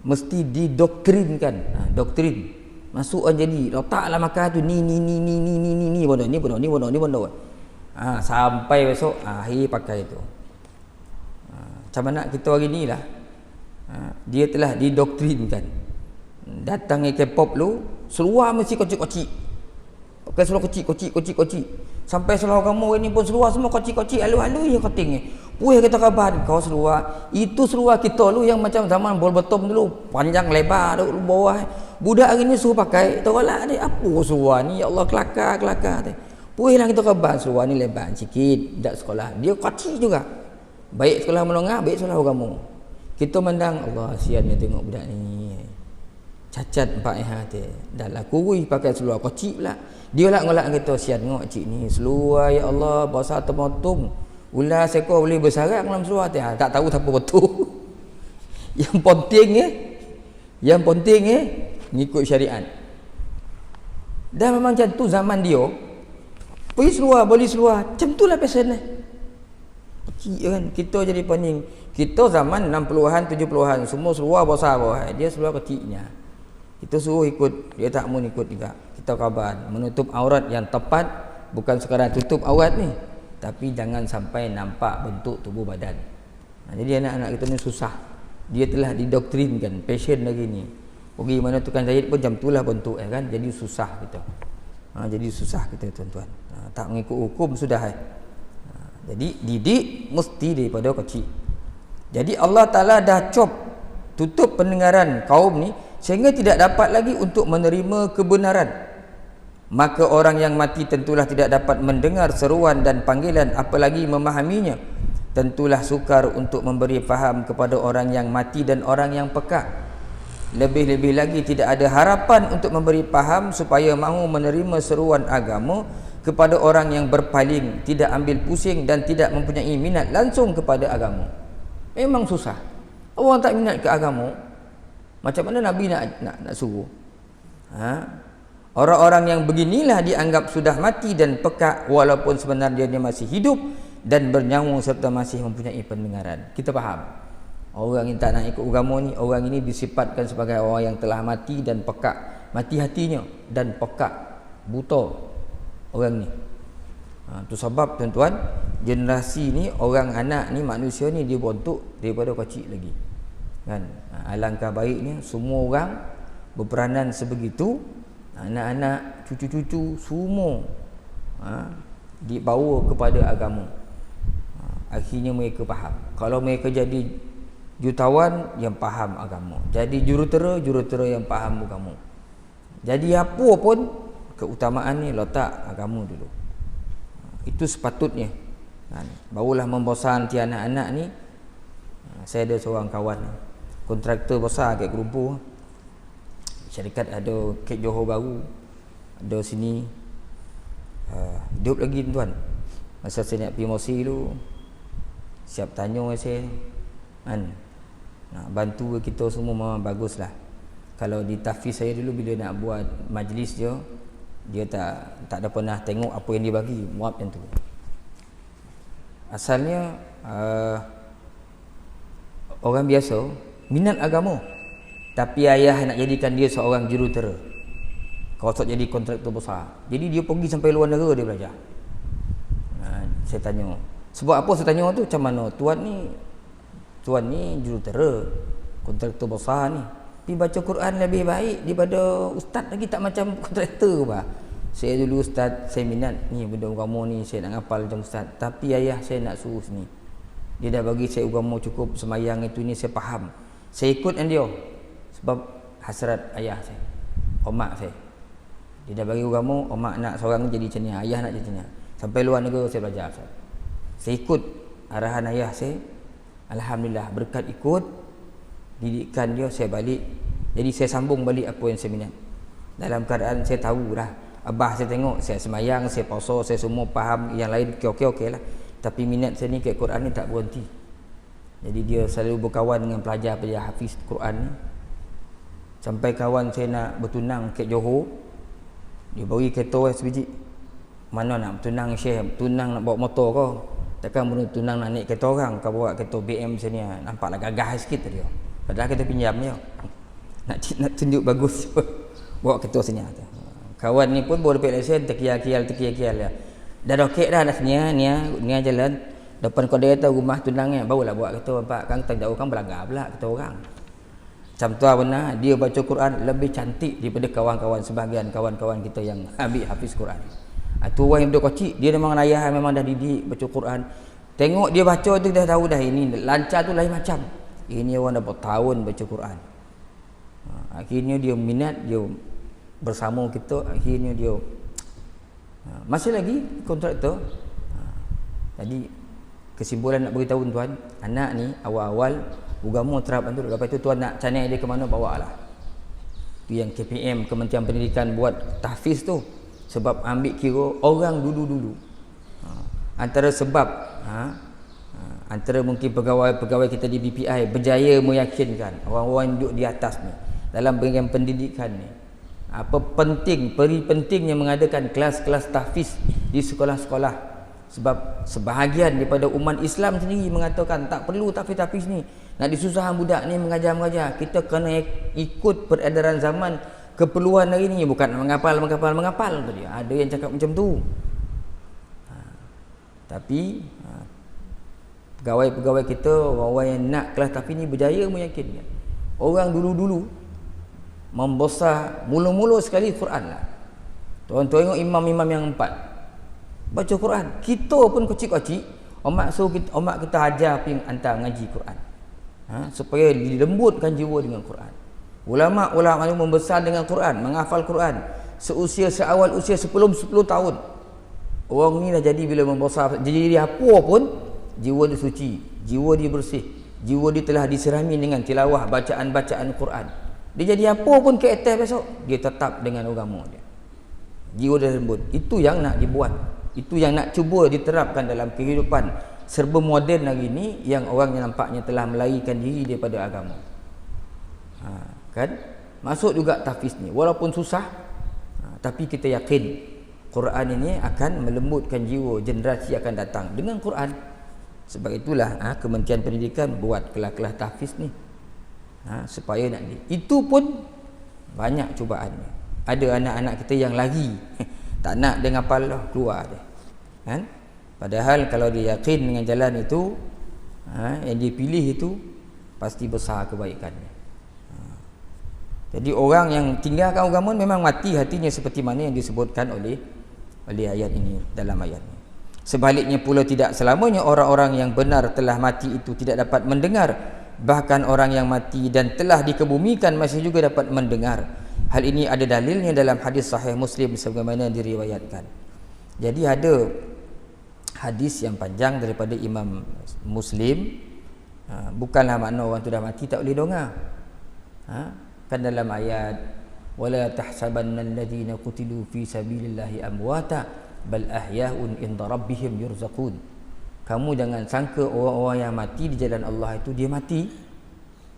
S1: mesti didoktrinkan. Doktrin masuk jadi letaklah makan tu ni benda. Sampai besok akhir pakai tu. Macam anak kita hari ni lah, dia telah didoktrinkan. Datang ke K-pop lu, seluar mesti kocik-kocik. Pakai seluar kocik. Sampai seluar kamu ini pun seluar semua kocik-kocik, alu-alu je kating ni. Puih kita khabar kau seluar. Itu seluar kita lu yang macam zaman bol betom dulu, panjang lebar dulu bawah. Budak hari ni suruh pakai, tolak dia apa seluar ni, ya Allah, kelakar dia. Puih lah kita khabar seluar ni lebar sikit, dak sekolah. Dia kocik juga. Baik sekolah menengah, baik sekolah agama. Kita mandang, Allah sian dia tengok budak ni. Cacat 4 hati. Dah lah kurui pakai seluar kocik pula. Dia lah ngolak kita, sian tengok cik ni seluar, ya Allah, basah termotung. Ular seekor boleh bersarak dalam seluar tu. Tak tahu siapa betul. Yang penting ngikut syariat. Dah memang macam tu zaman dia. Pergi seluar, beli seluar. Macam tu lah passion ni. Kan? Kita jadi pening. Kita zaman 60-an, 70-an, semua seluar besar bawah. Dia seluar kecilnya. Kita suruh ikut, dia tak mau ikut juga. Kita khabar menutup aurat yang tepat, bukan sekadar tutup aurat ni, tapi jangan sampai nampak bentuk tubuh badan. Jadi anak-anak kita ni susah. Dia telah didoktrinkan, passion lagi ni. Pergi mana tukang jahit pun jam itulah bentuk kan. Jadi susah kita. Jadi susah kita, tuan-tuan. Tak mengikut hukum sudah. Jadi didik mesti daripada kecil. Jadi Allah Ta'ala dah tutup pendengaran kaum ni sehingga tidak dapat lagi untuk menerima kebenaran. maka orang yang mati tentulah tidak dapat mendengar seruan dan panggilan apalagi memahaminya. Tentulah sukar untuk memberi faham kepada orang yang mati dan orang yang peka. Lebih-lebih lagi tidak ada harapan untuk memberi faham supaya mahu menerima seruan agama kepada orang yang berpaling, tidak ambil pusing dan tidak mempunyai minat langsung kepada agama. Memang susah. Orang tak minat ke agama, macam mana Nabi nak suruh? Orang-orang yang beginilah dianggap sudah mati dan peka walaupun sebenarnya dia masih hidup dan bernyawa serta masih mempunyai pendengaran. Kita faham. Orang yang tak nak ikut agama ni, orang ini disifatkan sebagai orang yang telah mati dan peka. Mati hatinya dan peka, buta orang ni. Tu sebab tuan-tuan, generasi ni, orang anak ni, manusia ni dia bentuk daripada kecil lagi. Kan? Alangkah baiknya semua orang berperanan sebegitu. Anak-anak, cucu-cucu semua dibawa kepada agama. Akhirnya mereka faham. Kalau mereka jadi jutawan yang faham agama, jadi jurutera yang faham agama. Jadi apa pun keutamaan ni letak agama dulu. Itu sepatutnya. Barulah membosanti anak-anak ni. Saya ada seorang kawan kontraktor besar kat Kerumpur. Syarikat ada kek Johor baru, ada sini. Hidup lagi tuan. Masa saya nak pergi Mosi tu, siap tanya saya kan, nak bantu kita semua memang baguslah. Kalau di tahfiz saya dulu bila nak buat majlis dia tak ada pernah tengok apa yang dia bagi, muat macam tu. Asalnya orang biasa minat agama, tapi ayah nak jadikan dia seorang jurutera. Kau tak jadi kontraktor besar. Jadi dia pergi sampai luar negara dia belajar. Saya tanya, sebab apa saya tanya tu, macam mana tuan ni jurutera, kontraktor besar ni, pergi baca Quran lebih baik daripada ustaz lagi, tak macam kontraktor bah. Saya dulu ustaz, saya minat ni benda agama ni, saya nak ngapal macam ustaz, tapi ayah saya nak suruh sini. Dia dah bagi saya agama cukup, semayang itu ni saya faham. Saya ikut dengan dia sebab hasrat ayah saya, omak saya. Dia dah bagi agama, omak nak seorang jadi macam ni, ayah nak jadi macam ni. Sampai luar negara saya belajar. Saya ikut arahan ayah saya. Alhamdulillah, berkat ikut didikan dia, saya balik. Jadi saya sambung balik apa yang saya minat. Dalam keadaan saya tahu dah, abah saya tengok, saya semayang, saya puasa, saya semua faham. Yang lain okey lah. Tapi minat saya ni ke Quran ni tak berhenti. Jadi dia selalu berkawan dengan pelajar-pelajar hafiz Quran ni. Sampai kawan saya nak bertunang ke Johor, dia bagi kereta sebiji. Mana nak bertunang Syekh, tunang nak bawa motor kau, takkan bertunang nak naik kereta orang. Kau bawa kereta BM sini, nampaklah gagah sikit dia. Padahal kita pinjam dia, nak tunjuk bagus. Bawa kereta sini. Kawan ni pun bawa dapat lesen, terkial-kial dia. Dah okey dah ni jalan depan kau dia tahu rumah tunangnya, barulah bawa kereta nampak kan tak jauh kan berlanggar pula kereta orang. Macam tu benar, dia baca Quran lebih cantik daripada kawan-kawan, sebahagian kawan-kawan kita yang ambil hafiz Quran. Tu orang yang duduk kecil, dia memang ayah memang dah didik baca Quran. Tengok dia baca tu dah tahu dah ini lancar tu lain macam. Ini orang dah bertahun baca Quran. Akhirnya dia minat, dia bersama kita, akhirnya dia masih lagi kontraktor. Jadi kesimpulan nak beritahu tuan, anak ni awal-awal agama terapkan tu, lepas tu tuan nak channel dia ke mana, bawa lah. Tu yang KPM, Kementerian Pendidikan buat tahfiz tu, sebab ambil kira orang dulu-dulu. Antara sebab antara mungkin pegawai-pegawai kita di BPI berjaya meyakinkan orang-orang duduk di atas ni dalam bahagian pendidikan ni, apa pentingnya mengadakan kelas-kelas tahfiz di sekolah-sekolah. Sebab sebahagian daripada umat Islam sendiri mengatakan tak perlu tahfiz ni, nak disusahkan budak ni mengajar. Kita kena ikut peredaran zaman, keperluan hari ni, bukan mengapal tu dia. Ada yang cakap macam tu. Tapi pegawai-pegawai kita, orang-orang yang nak kelas tahfiz ni berjaya meyakinkan orang dulu-dulu membesar mula-mula sekali Quran lah. Tuan tengok imam-imam yang 4 baca Quran. Kita pun kecil-kecil, omak kita ajar pergi hantar ngaji Quran, supaya dilembutkan jiwa dengan Quran. Ulama membesar dengan Quran, menghafal Quran. seusia seawal usia 10 tahun. Orang ni dah jadi bila membesar, jadi apa pun jiwa dia suci, jiwa dia bersih, jiwa dia telah diserami dengan tilawah bacaan-bacaan Quran. Dia jadi apa pun ke atas besok, dia tetap dengan agama dia. Jiwa dia lembut. Itu yang nak dibuat. Itu yang nak cuba diterapkan dalam kehidupan serba moden hari ni, yang orang yang nampaknya telah melarikan diri daripada agama. Kan? Masuk juga tahfiz ni. Walaupun susah, tapi kita yakin Quran ini akan melembutkan jiwa generasi akan datang dengan Quran. Sebab itulah Kementerian Pendidikan buat kelas-kelas tahfiz ni, supaya nak itu pun banyak cubaannya. Ada anak-anak kita yang lari tak nak dia ngapal dah, keluar dia, kan? Padahal kalau dia yakin dengan jalan itu, yang dia pilih itu pasti besar kebaikannya. Jadi orang yang tinggalkan agama memang mati hatinya, seperti mana yang disebutkan oleh ayat ini, dalam ayat ini. Sebaliknya pula tidak selamanya orang-orang yang benar telah mati itu tidak dapat mendengar. Bahkan orang yang mati dan telah dikebumikan masih juga dapat mendengar. Hal ini ada dalilnya dalam hadis sahih Muslim sebagaimana diriwayatkan. Jadi ada hadis yang panjang daripada Imam Muslim. Bukanlah makna orang tu dah mati tak boleh dengar. Kan dalam ayat wala tahsabanna alladhina qutilu fi sabilillahi amwata bal ahya'un inda rabbihim yurzaqun. Kamu jangan sangka orang-orang yang mati di jalan Allah itu dia mati,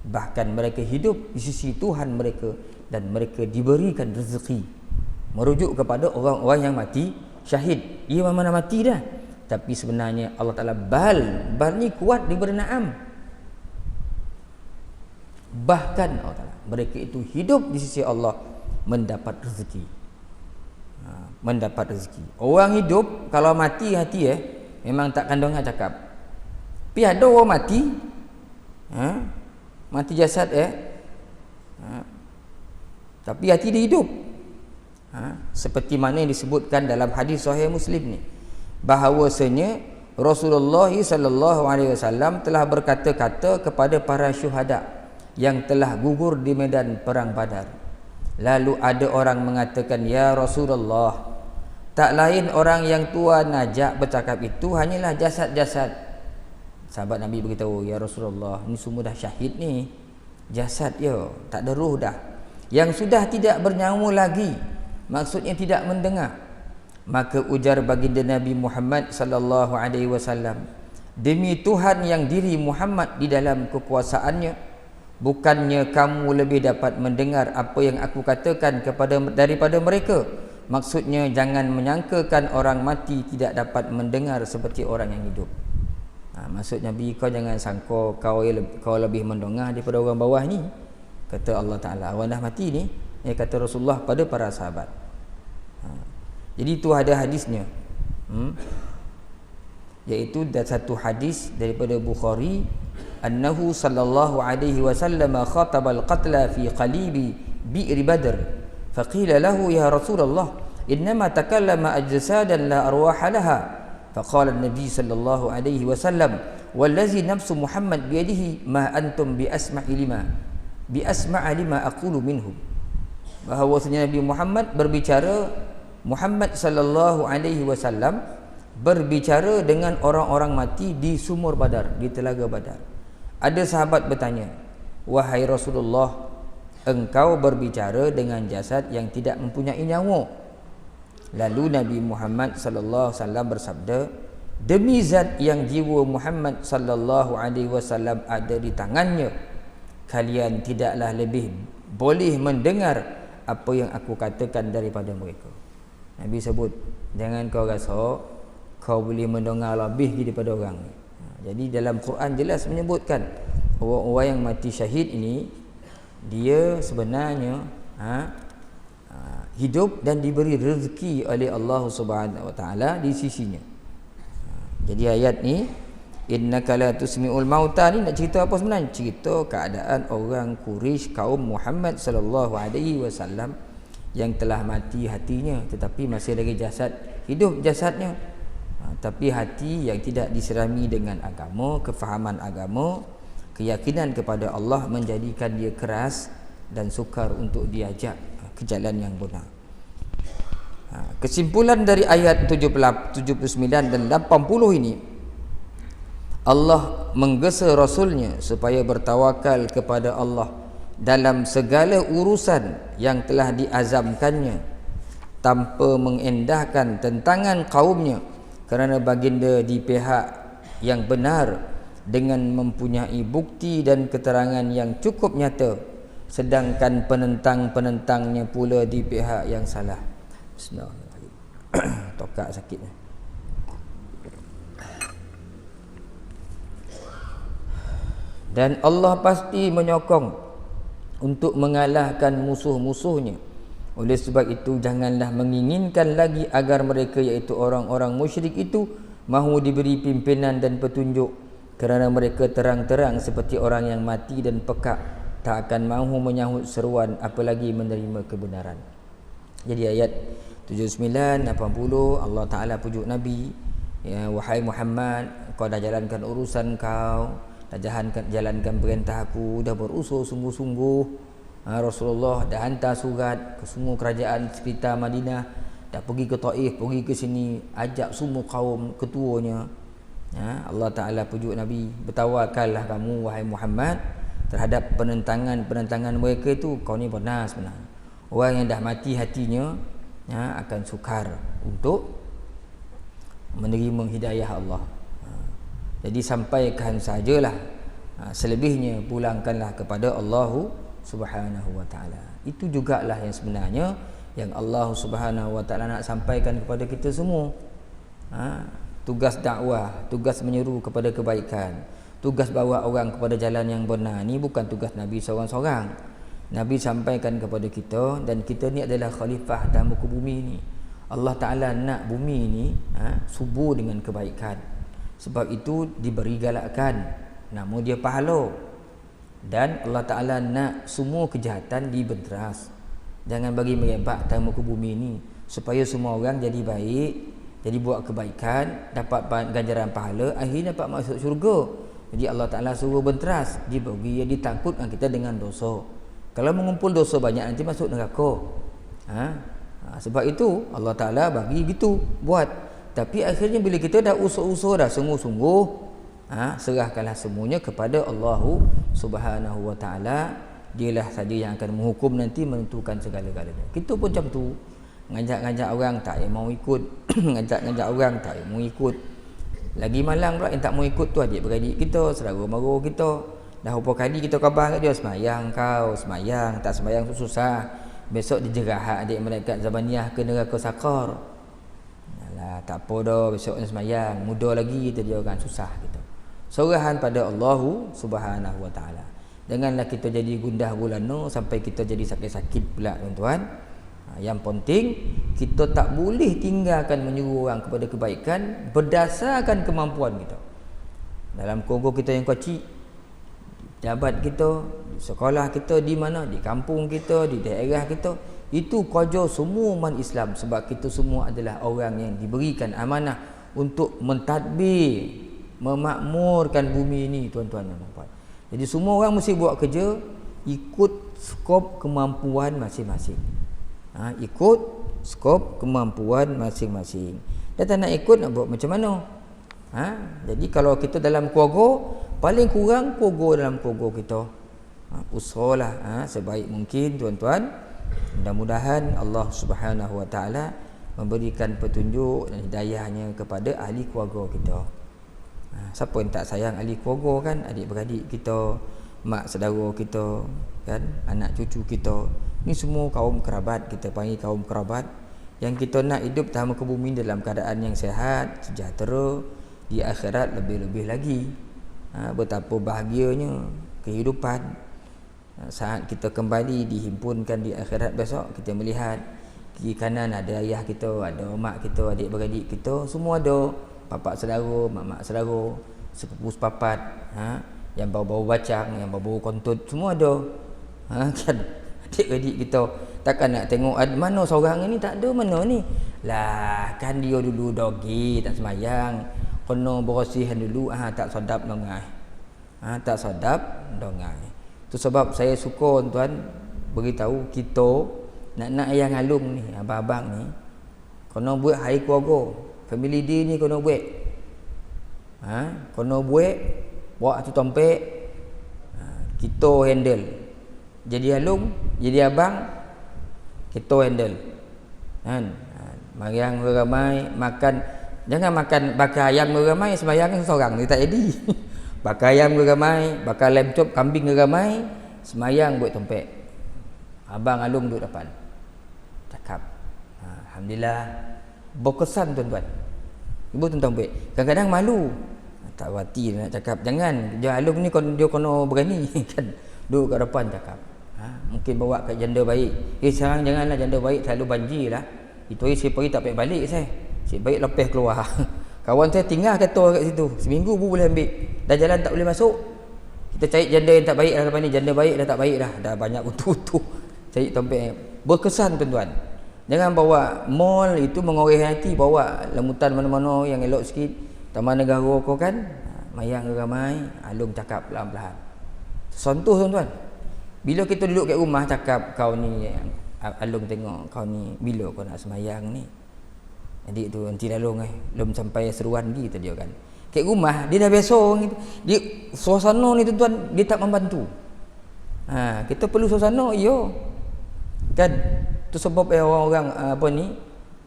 S1: bahkan mereka hidup di sisi Tuhan mereka dan mereka diberikan rezeki. Merujuk kepada orang-orang yang mati syahid, ia mana mati dah, tapi sebenarnya Allah Ta'ala bal ni kuat daripada na'am. Bahkan Allah Ta'ala, mereka itu hidup di sisi Allah mendapat rezeki. Mendapat rezeki. Orang hidup kalau mati hati memang takkan dengar cakap. Tapi ada orang mati, mati jasad tapi hati dia hidup. Seperti mana yang disebutkan dalam hadis sahih Muslim ni, bahawasanya Rasulullah sallallahu alaihi wasallam telah berkata-kata kepada para syuhada yang telah gugur di medan perang Badar. Lalu ada orang mengatakan, ya Rasulullah, tak lain orang yang Tuhan ajak bercakap itu hanyalah jasad-jasad. Sahabat Nabi beritahu, ya Rasulullah, ni semua dah syahid ni, jasad tak ada ruh dah, yang sudah tidak bernyawa lagi, maksudnya tidak mendengar. Maka ujar baginda Nabi Muhammad sallallahu alaihi wasallam, demi Tuhan yang diri Muhammad di dalam kekuasaannya, bukannya kamu lebih dapat mendengar apa yang aku katakan daripada mereka. Maksudnya jangan menyangkakan orang mati tidak dapat mendengar seperti orang yang hidup. Maksud Nabi, kau jangan sangka kau lebih mendengar daripada orang bawah ni, kata Allah Ta'ala. Orang dah mati ni, kata Rasulullah pada para sahabat. Jadi itu ada hadisnya, iaitu satu hadis daripada Bukhari, annahu sallallahu alaihi wasallam khatabal qatla fi qalibi bi'r Badr, faqila lahu ya Rasulullah innama takallama ajsadan la arwaha laha, faqala an-nabi sallallahu alaihi wasallam wallazi nafsu Muhammad biyadihi ma antum bi asma'a lima aqulu minhum. Bahawasanya Nabi Muhammad sallallahu alaihi wasallam berbicara dengan orang-orang mati di sumur Badar, di telaga Badar. Ada sahabat bertanya, wahai Rasulullah, engkau berbicara dengan jasad yang tidak mempunyai nyawa. Lalu Nabi Muhammad sallallahu alaihi wasallam bersabda, demi zat yang jiwa Muhammad sallallahu alaihi wasallam ada di tangannya, kalian tidaklah lebih boleh mendengar apa yang aku katakan daripada mereka. Nabi sebut, jangan kau rasa kau boleh mendengar lebih daripada orang ni. Jadi dalam Quran jelas menyebutkan orang-orang yang mati syahid ini, dia sebenarnya hidup dan diberi rezeki oleh Allah Subhanahu wa taala di sisinya. Jadi ayat ni, innaka la tusmi'ul mauta ni nak cerita apa sebenarnya? Cerita keadaan orang Quraisy kaum Muhammad sallallahu alaihi wasallam yang telah mati hatinya tetapi masih lagi jasad, hidup jasadnya, tapi hati yang tidak diserami dengan agama, kefahaman agama, keyakinan kepada Allah menjadikan dia keras dan sukar untuk diajak ke jalan yang benar. Kesimpulan dari ayat 79 dan 80 ini, Allah menggesa Rasulnya supaya bertawakal kepada Allah dalam segala urusan yang telah diazamkannya, tanpa mengendahkan tentangan kaumnya, kerana baginda di pihak yang benar dengan mempunyai bukti dan keterangan yang cukup nyata, sedangkan penentang-penentangnya pula di pihak yang salah. Bismillahirrahmanirrahim. Tokak sakitnya. Dan Allah pasti menyokong untuk mengalahkan musuh-musuhnya. Oleh sebab itu, janganlah menginginkan lagi agar mereka, iaitu orang-orang musyrik itu, mahu diberi pimpinan dan petunjuk, kerana mereka terang-terang seperti orang yang mati dan pekak, tak akan mahu menyahut seruan apalagi menerima kebenaran. Jadi ayat 79, 80, Allah Ta'ala pujuk Nabi, ya, wahai Muhammad, kau dah jalankan urusan kau, dah jalankan perintah aku, dah berusaha sungguh-sungguh. Rasulullah dah hantar surat ke semua kerajaan sekitar Madinah, dah pergi ke Taif, pergi ke sini, ajak semua kaum ketuanya. Allah Ta'ala pujuk Nabi, bertawakallah kamu wahai Muhammad terhadap penentangan mereka itu. Kau ni benar sebenarnya. Orang yang dah mati hatinya, akan sukar untuk menerima hidayah Allah. Jadi sampaikan sajalah, selebihnya pulangkanlah kepada Allah Subhanahu wa Ta'ala. Itu jugalah yang sebenarnya yang Allah Subhanahu wa Ta'ala nak sampaikan kepada kita semua. Tugas dakwah, tugas menyeru kepada kebaikan, tugas bawa orang kepada jalan yang benar, ni bukan tugas Nabi seorang-seorang. Nabi sampaikan kepada kita, dan kita ni adalah khalifah dalam muka bumi ni. Allah Ta'ala nak bumi ni subur dengan kebaikan. Sebab itu diberi galakan, nama dia pahala. Dan Allah Ta'ala nak semua kejahatan dibenteras. Jangan bagi merebak dalam muka bumi ni, supaya semua orang jadi baik, jadi buat kebaikan, dapat ganjaran pahala, akhirnya dapat masuk syurga. Jadi Allah Ta'ala suruh benteras, dibagi, ditangkutkan kita dengan dosa. Kalau mengumpul dosa banyak, nanti masuk neraka. Sebab itu Allah Ta'ala bagi gitu buat. Tapi akhirnya bila kita dah usaha-usaha, dah sungguh-sungguh, serahkanlah semuanya kepada Allah Subhanahu wa Ta'ala. Dialah saja yang akan menghukum nanti, menentukan segala-galanya. Kita pun macam tu, ngajak-ngajak orang tak mau ikut, ngajak-ngajak orang tak mau ikut. Lagi malang pula yang tak mau ikut tu adik-beradik kita, saudara-mara kita. Dah berapa kali kita khabar kat dia, semayang kau, semayang, tak semayang tu susah, besok dijerah adik malaikat Zabaniyah ke neraka Sakar. Alah, tak apa dah, besok semayang, muda lagi kita, dia orang susah kita. Serahan pada Allah Subhanahu wa Ta'ala. Janganlah kita jadi gundah gulana sampai kita jadi sakit-sakit pula, tuan-tuan. Yang penting kita tak boleh tinggalkan menyuruh orang kepada kebaikan berdasarkan kemampuan kita. Dalam keluarga kita yang kecil, jabat kita, sekolah kita, di mana, di kampung kita, di daerah kita, itu kerja semua umat Islam. Sebab kita semua adalah orang yang diberikan amanah untuk mentadbir, memakmurkan bumi ini, tuan-tuan dan puan. Jadi semua orang mesti buat kerja ikut skop kemampuan masing-masing. Ikut skop kemampuan masing-masing. Dia tak nak ikut, nak buat macam mana? Jadi kalau kita dalam keluarga, paling kurang keluarga dalam keluarga kita, usahalah sebaik mungkin, tuan-tuan. Mudah-mudahan Allah Subhanahu wa Ta'ala memberikan petunjuk dan hidayahnya kepada ahli keluarga kita. Siapa yang tak sayang ahli keluarga kan? Adik-beradik kita, mak saudara kita kan, anak cucu kita. Ni semua kaum kerabat, kita panggil kaum kerabat, yang kita nak hidup dalam muka bumi dalam keadaan yang sihat, sejahtera, di akhirat lebih-lebih lagi. Betapa bahagianya kehidupan saat kita kembali dihimpunkan di akhirat besok. Kita melihat kiri kanan ada ayah kita, ada mak kita, adik-beradik kita, semua ada, papak saudara, mak-mak saudara, sepupu sepapat, yang bau-bau bacang, yang bau-bau kontut, semua ada. Kan adik-beradik kita, takkan nak tengok mana seorang ni, tak ada mana ni. Lah kan dia dulu dogi, tak semayang, kena bersihan dulu, tak sedap dongai. Tak sedap dongai. Itu sebab saya suka, tuan, beritahu kita nak yang alung ni, abang-abang ni, kena buat hari keluarga. Family day ni kena buat. Kena buat bawa tu tompek. Kita handle. Jadi alung, jadi abang, kita handle. Kan? Mariang ramai makan, jangan makan bakar ayam ramai sembahyang seorang ni tak jadi. Bakar ayam ramai, bakar lamb chop kambing ramai, sembahyang buat tompek. Abang alung duduk depan. Cakap. Alhamdulillah berkesan tuan-tuan. Ibu tuan-tuan baik. Kadang-kadang malu. Tak wati nak cakap. Jangan. Dia alung ni dia kena berani kan. Duduk kat depan cakap. Mungkin bawa kat janda baik. Sekarang janganlah janda baik selalu banjir lah. Itu hari saya pergi tak payah balik saya. Saya baik lepas keluar. Kawan saya tinggal kereta kat situ. Seminggu pun boleh ambil. Dah jalan tak boleh masuk. Kita cari janda yang tak baik lah lepas ni. Janda baik dah tak baik dah. Dah banyak utuh-utuh. Cari tompek. Berkesan tuan-tuan. Jangan bawa mall itu mengoreh hati. Bawa lamutan mana-mana yang elok sikit. Taman negara kau kan. Mayang ramai. Alung cakap pelan-pelan. Sentuh tuan-tuan. Bila kita duduk kat rumah cakap kau ni. Alung tengok kau ni. Bila kau nak semayang ni. Adik tu nanti Alung belum sampai seruan lagi tadi kan. Kat rumah dia dah biasa orang itu. Dia suasana ni tuan-tuan dia tak membantu. Kita perlu suasana yo. Kan tu sebab orang-orang apa ni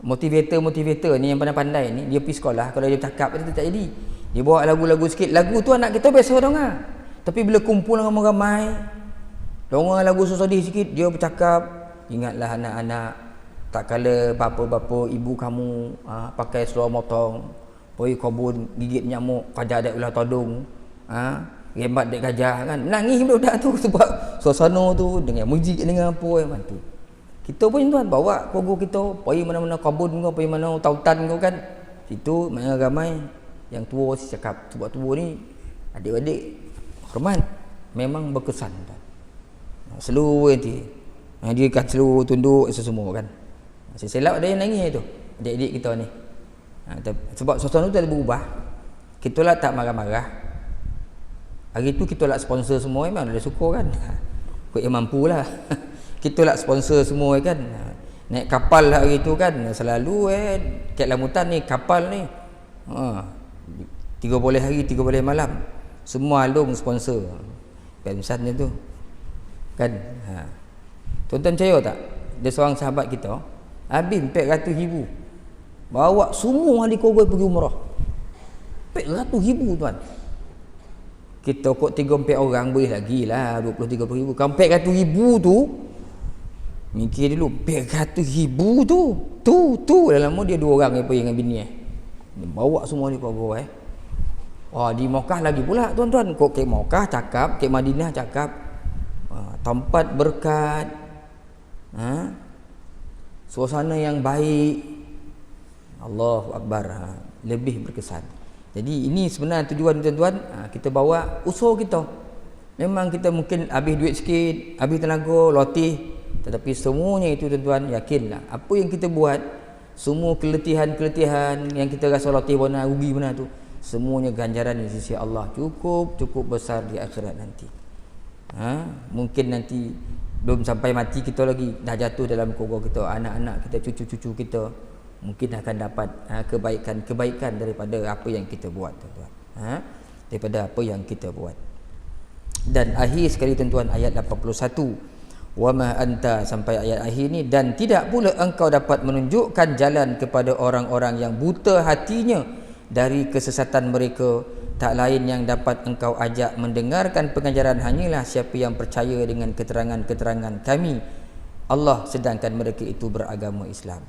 S1: motivator ni yang pandai-pandai ni dia pergi sekolah kalau dia cakap dia tak jadi. Dia bawa lagu-lagu sikit. Lagu tu anak kita biasa dengar. Tapi bila kumpul dengan ramai dengar lagu sedih sikit dia bercakap, ingatlah anak-anak tak kala bapa-bapa ibu kamu pakai seluar motong, pergi kebun gigit nyamuk, kajah dek ulah todong, rembat dek gajah kan. Menangis budak tu sebab suasana tu dengan muzik dengan apa yang tu. Kita pun tuan bawa keluarga kita pergi mana-mana kebun kau, pergi mana tautan kau kan. Situ mana ramai yang tua si cakap, sebab tua ni adik-adik hormat memang berkesan tuan. Seluruh nanti dia kan seluruh tunduk semua kan. Selap ada yang nangis tu adik-adik kita ni. Sebab suasana tu dah berubah. Kita lah tak marah-marah. Hari tu kita lah sponsor semua memang ada suka kan. Kau yang mampu lah. Kita lah sponsor semua kan. Naik kapal lah hari tu kan. Selalu kat Lamutan ni kapal ni 3 boleh hari 3 boleh malam. Semua alung sponsor. Pensannya tu kan. Tuan-tuan percaya tak? Ada seorang sahabat kita habis 400,000 bawa semua ahli keluarga pergi umrah. 400,000 tuan. Kita kok 3-4 orang boleh lagi lah 20-30,000. Kalau 400,000 tu mikir dulu 400,000 tu dalam lama dia 2 orang yang pergi dengan bini dia bawa semua ahli keluarga di Mekah lagi pula tuan-tuan. Kok ke Mekah cakap, ke Madinah cakap tempat berkat, suasana yang baik, Allahu Akbar, lebih berkesan. Jadi ini sebenarnya tujuan tuan-tuan. Kita bawa usaha kita. Memang kita mungkin habis duit sikit, habis tenaga, latih, tetapi semuanya itu tuan-tuan yakinlah apa yang kita buat, semua keletihan-keletihan yang kita rasa latih mana rugi mana tu, semuanya ganjaran di sisi Allah cukup besar di akhirat nanti. Mungkin nanti belum sampai mati kita lagi dah jatuh dalam keluarga kita, anak-anak kita, cucu-cucu kita mungkin akan dapat kebaikan daripada apa yang kita buat tuan-tuan. Daripada apa yang kita buat. Dan akhir sekali tuan-tuan ayat 81, wa ma anta, sampai ayat akhir ni, dan tidak pula engkau dapat menunjukkan jalan kepada orang-orang yang buta hatinya dari kesesatan mereka. Tak lain yang dapat engkau ajak mendengarkan pengajaran hanyalah siapa yang percaya dengan keterangan-keterangan kami Allah, sedangkan mereka itu beragama Islam.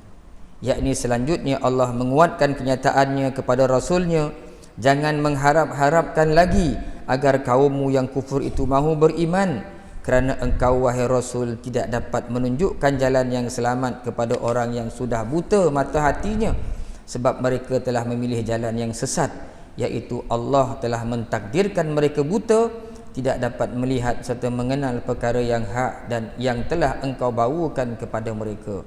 S1: Yakni selanjutnya Allah menguatkan kenyataannya kepada Rasulnya, jangan mengharap-harapkan lagi agar kaummu yang kufur itu mahu beriman, kerana engkau wahai Rasul tidak dapat menunjukkan jalan yang selamat kepada orang yang sudah buta mata hatinya, sebab mereka telah memilih jalan yang sesat, iaitu Allah telah mentakdirkan mereka buta, tidak dapat melihat serta mengenal perkara yang hak dan yang telah engkau bawakan kepada mereka,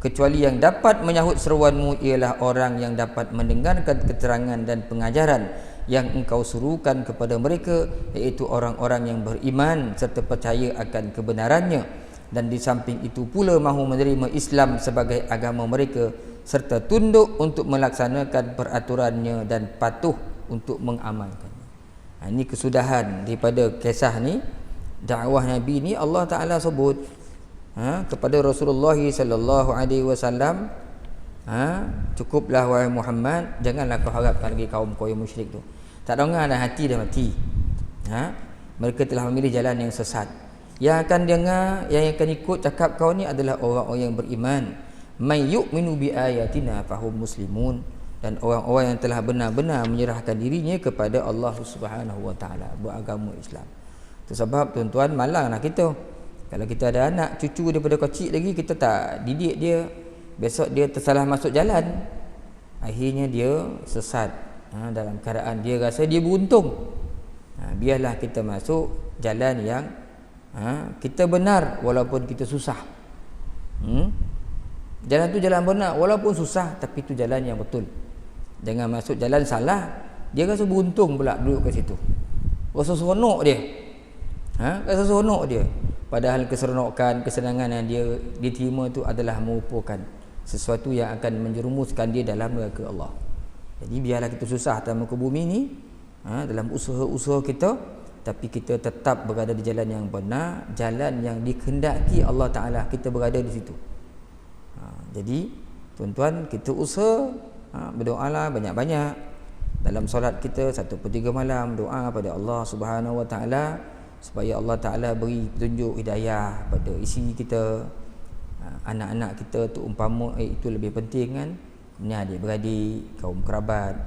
S1: kecuali yang dapat menyahut seruanmu ialah orang yang dapat mendengarkan keterangan dan pengajaran yang engkau suruhkan kepada mereka, iaitu orang-orang yang beriman serta percaya akan kebenarannya, dan di samping itu pula mahu menerima Islam sebagai agama mereka, serta tunduk untuk melaksanakan peraturannya dan patuh untuk mengamalkannya. Ini kesudahan daripada kisah ni, dakwah Nabi ni. Allah Ta'ala sebut kepada Rasulullah sallallahu alaihi wasallam, cukuplah wahai Muhammad, janganlah kau harapkan lagi kaum kau yang musyrik tu. Tak dengar dah, hati dah mati. Mereka telah memilih jalan yang sesat. Yang akan dengar, yang akan ikut cakap kau ni adalah orang-orang yang beriman. May yu'minu bi ayatina fahum muslimun, dan orang-orang yang telah benar-benar menyerahkan dirinya kepada Allah Subhanahu wa taala, beragama Islam. Itu sebab tuan-tuan, malanglah kita kalau kita ada anak cucu daripada kecil lagi, kita tak didik dia, besok dia tersalah masuk jalan, akhirnya dia sesat. Dalam keadaan dia rasa dia beruntung. Biarlah kita masuk jalan yang kita benar walaupun kita susah. Jalan tu jalan benar walaupun susah, tapi tu jalan yang betul. Jangan masuk jalan salah, dia rasa beruntung pula duduk kat situ, rasa seronok dia. Rasa seronok dia, padahal keseronokan, kesenangan yang dia diterima tu adalah merupakan sesuatu yang akan menjerumuskan dia dalam neraka Allah. Jadi biarlah kita susah atas muka bumi ni, dalam usaha-usaha kita, tapi kita tetap berada di jalan yang benar, jalan yang dikehendaki Allah Ta'ala kita berada di situ. Jadi tuan-tuan, kita usaha, berdoalah banyak-banyak dalam solat kita 1/3 malam, doa pada Allah Subhanahu wa taala supaya Allah Ta'ala beri petunjuk hidayah pada isteri kita, anak-anak kita tu umpama itu lebih penting kan, ni adik-beradik, kaum kerabat,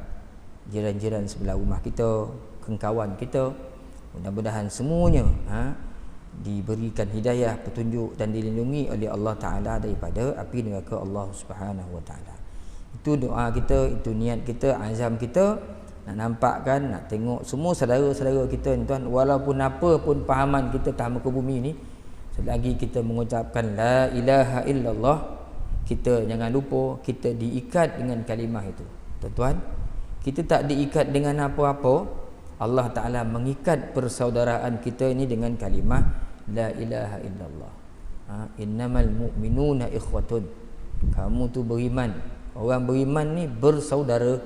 S1: jiran-jiran sebelah rumah kita, kawan kita. Mudah-mudahan semuanya diberikan hidayah, petunjuk dan dilindungi oleh Allah Ta'ala daripada api neraka Allah Subhanahu wa taala. Itu doa kita, itu niat kita, azam kita, nak nampakkan, nak tengok semua saudara-saudara kita ni tuan, walaupun apa pun pahaman kita atas muka bumi ni, selagi kita mengucapkan la ilaha illallah, kita jangan lupa kita diikat dengan kalimah itu. Tuan-tuan, kita tak diikat dengan apa-apa. Allah Ta'ala mengikat persaudaraan kita ini dengan kalimah la ilaha illallah. Innamal mu'minuna ikhwatun. Kamu tu beriman. Orang beriman ni bersaudara.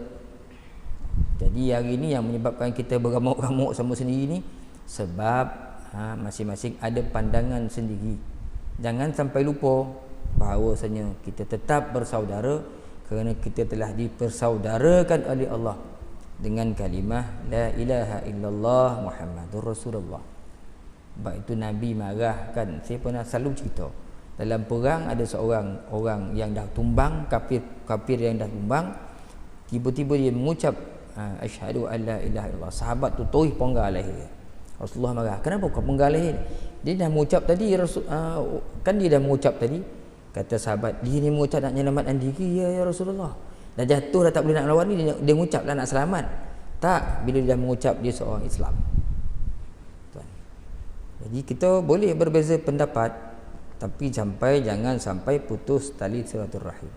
S1: Jadi hari ini yang menyebabkan kita beramuk-ramuk sama sendiri ni, sebab masing-masing ada pandangan sendiri. Jangan sampai lupa bahawasanya kita tetap bersaudara kerana kita telah dipersaudarakan oleh Allah dengan kalimah la ilaha illallah Muhammadur Rasulullah. Sebab itu Nabi marah kan. Saya pernah selalu cerita, dalam perang ada seorang orang yang dah tumbang, kafir yang dah tumbang, tiba-tiba dia mengucap asyhadu an la ilaha illallah. Sahabat tu toih ponggal lahir. Rasulullah marah, kenapa kau ponggal lahir? Dia dah mengucap tadi, kan dia dah mengucap tadi. Kata sahabat, dia ni mengucap nak menyelamatkan diri ya Rasulullah. Dah jatuh, dah tak boleh nak lawan ni, dia mengucap lah nak selamat. Tak, bila dia dah mengucap dia seorang Islam. Jadi kita boleh berbeza pendapat, tapi jangan sampai putus tali silaturahim.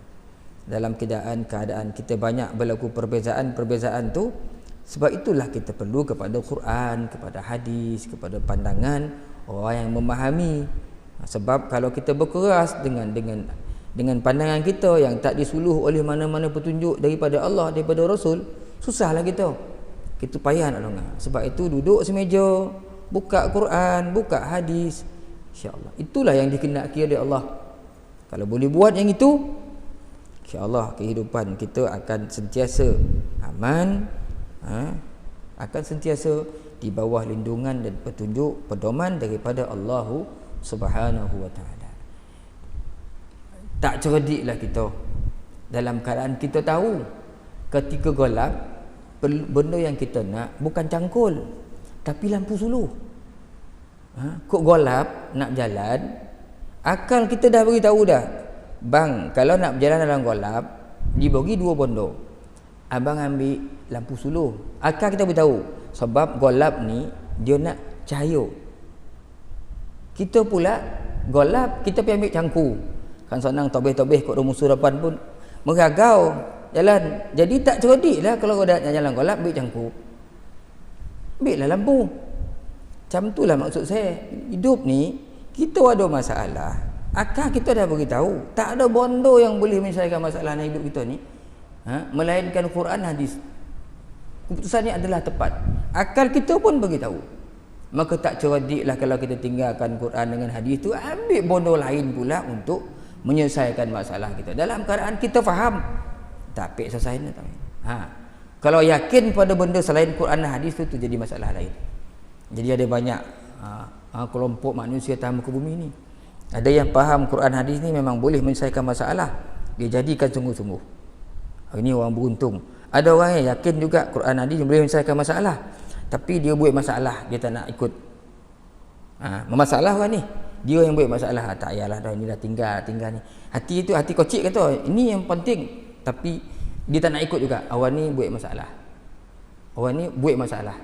S1: Dalam keadaan kita banyak berlaku perbezaan tu, sebab itulah kita perlu kepada Quran, kepada hadis, kepada pandangan orang yang memahami. Sebab kalau kita berkeras dengan pandangan kita yang tak disuluh oleh mana-mana petunjuk daripada Allah, daripada Rasul, susahlah kita payah nak dengar. Sebab itu duduk semeja, buka Quran, buka hadis, insya-Allah. Itulah yang dikehendaki oleh Allah. Kalau boleh buat yang itu, insya-Allah kehidupan kita akan sentiasa aman, akan sentiasa di bawah lindungan dan petunjuk pedoman daripada Allah Subhanahu wa taala. Tak cerdiklah kita dalam keadaan kita tahu ketika gelap, benda yang kita nak bukan cangkul tapi lampu suluh. Kok gelap nak jalan, akal kita dah beritahu dah, bang, kalau nak berjalan dalam gelap dibagi 2 bondo, abang ambil lampu suluh. Akal kita beritahu, sebab gelap ni dia nak cahaya. Kita pula gelap, kita pergi ambil cangku. Kan senang tobeh-tobeh kot musuh depan pun meragau jalan. Jadi tak cerdiklah kalau dah nak jalan gelap ambil cangku. Ambillah lampu. Macam itulah maksud saya. Hidup ni kita ada masalah, Akal kita dah beritahu, tak ada bondo yang boleh menyelesaikan masalah hidup kita ni, melainkan Quran hadis. Keputusan ni adalah tepat. Akal kita pun beritahu. Maka tak ceradiklah kalau kita tinggalkan Quran dengan hadis tu, ambil bondo lain pula untuk menyelesaikan masalah kita. Dalam keadaan kita faham, tak pek selesai ni tak. Kalau yakin pada benda selain Quran dan hadis tu jadi masalah lain. Jadi ada banyak kelompok manusia atas muka bumi ni. Ada yang faham Quran hadis ni memang boleh menyelesaikan masalah, dia jadikan sungguh-sungguh. Ini orang beruntung. Ada orang yang yakin juga Quran hadis boleh menyelesaikan masalah, tapi dia buat masalah, dia tak nak ikut. Masalah orang ni, dia yang buat masalah. Tak payahlah dah, ini dah tinggal ni. Hati tu, hati kocik kata ini yang penting, tapi dia tak nak ikut juga. Orang ni buat masalah. Orang ni buat masalah.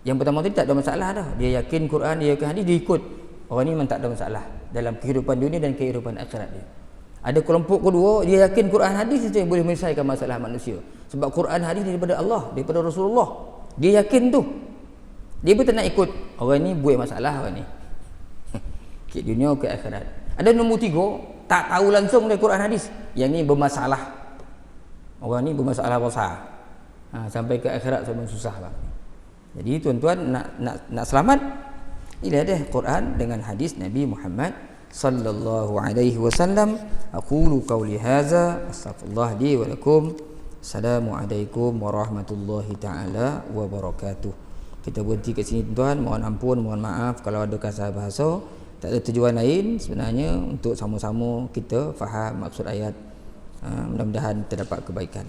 S1: Yang pertama tu tak ada masalah dah. Dia yakin Quran, dia yakin hadis, dia ikut. Orang ni memang tak ada masalah dalam kehidupan dunia dan kehidupan akhirat dia. Ada kelompok kedua, dia yakin Quran hadis itu yang boleh menyelesaikan masalah manusia. Sebab Quran hadis daripada Allah, daripada Rasulullah. Dia yakin tu. Dia pun tak nak ikut. Orang ni buat masalah orang ni. Ke dunia ke akhirat. Ada nombor 3, tak tahu langsung dari Quran hadis. Yang ni bermasalah. Orang ni bermasalah besar. Sampai ke akhirat sampai susah bang. Jadi tuan-tuan nak selamat, ini ada Quran dengan hadis Nabi Muhammad sallallahu alaihi wasallam. Aqulu qawli hadza astaghfirullah li wa lakum. Assalamualaikum warahmatullahi taala wabarakatuh. Kita berhenti kat sini tuan-tuan. Mohon ampun, mohon maaf kalau ada kasar bahasa. Tak ada tujuan lain sebenarnya untuk sama-sama kita faham maksud ayat. Mudah-mudahan terdapat kebaikan.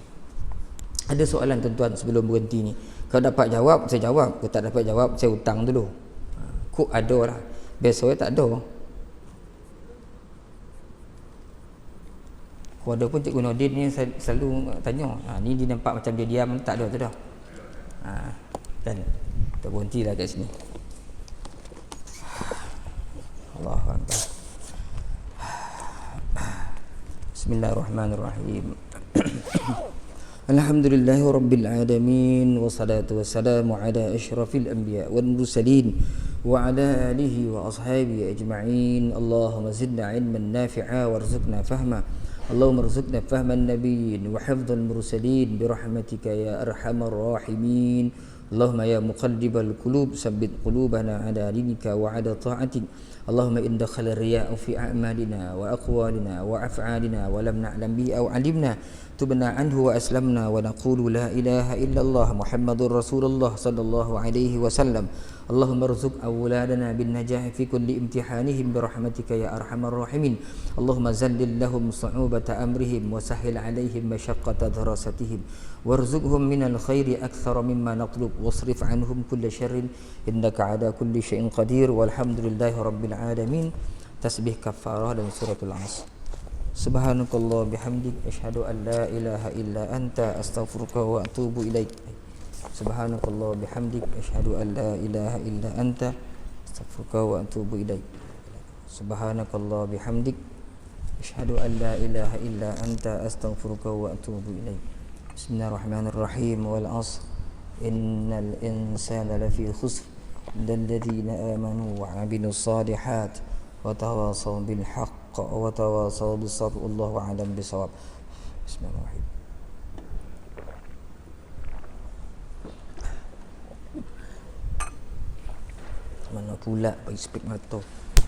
S1: Ada soalan tuan-tuan sebelum berhenti ni. Kalau dapat jawab saya jawab, kalau tak dapat jawab saya hutang dulu. Kok ada lah, biasanya tak ada. Kalau ada pun Cikgu Nordin ni saya selalu tanya, ni dia nampak macam dia diam, tak ada tu dah. Kan kita berhentilah kat sini. Allahu Akbar. Bismillahirrahmanirrahim. Alhamdulillahi Rabbil Alamin. Wassalatu wassalamu ala ashrafil anbiya wal mursalin wa ala alihi wa ashabihi ajma'in. Allahumma zidna ilman nafi'a warzuqna fahma. Allahumma rzuqna fahman nabiyyin wa hifdhal mursalin birahmatika ya arhamar rahimin. Allahumma ya muqallibal qulub sabbit qulubana ala dinika wa ala ta'atik. Allahumma in dakhala riya'u fi a'malina wa aqwalina wa af'alina wa lam na'lam bihi aw 'alimna tubna anhu wa aslamna wa naqulu la ilaha illallah Muhammadur Rasulullah sallallahu alaihi wasallam. Allahumma rzuq awladana bin najah fi kulli imtihanihim birahmatika ya arhamar rahimin. Allahumma zallil lahum su'ubata amrihim wa sahhil alaihim mashaqqata darasatihim warzuqhum minal khairi akthara mimma natlub wasrif anhum kulla syarrin innaka ala kulli syai'in qadir walhamdulillahi rabbil alamin. Tasbih kafarah dan suratul Asr. Subhanakallah bihamdik asyhadu an la ilaha illa anta astaghfiruka wa atubu ilaik. Subhanakallah bihamdik asyhadu an la ilaha illa anta astaghfiruka wa atubu ilaik. Subhanakallah bihamdik asyhadu an la ilaha illa anta astaghfiruka wa atubu ilaik. Bismillahirrahmanirrahim. Wal 'ashr innal insana lafi khusr illa alladhina amanu wa 'amilus solihat wa tawasaw bil haqq wa tawasaw bis sabr. Wallahu a'lam bisawab. Bismillahirrahmanirrahim. Mana pula bagi spek mata.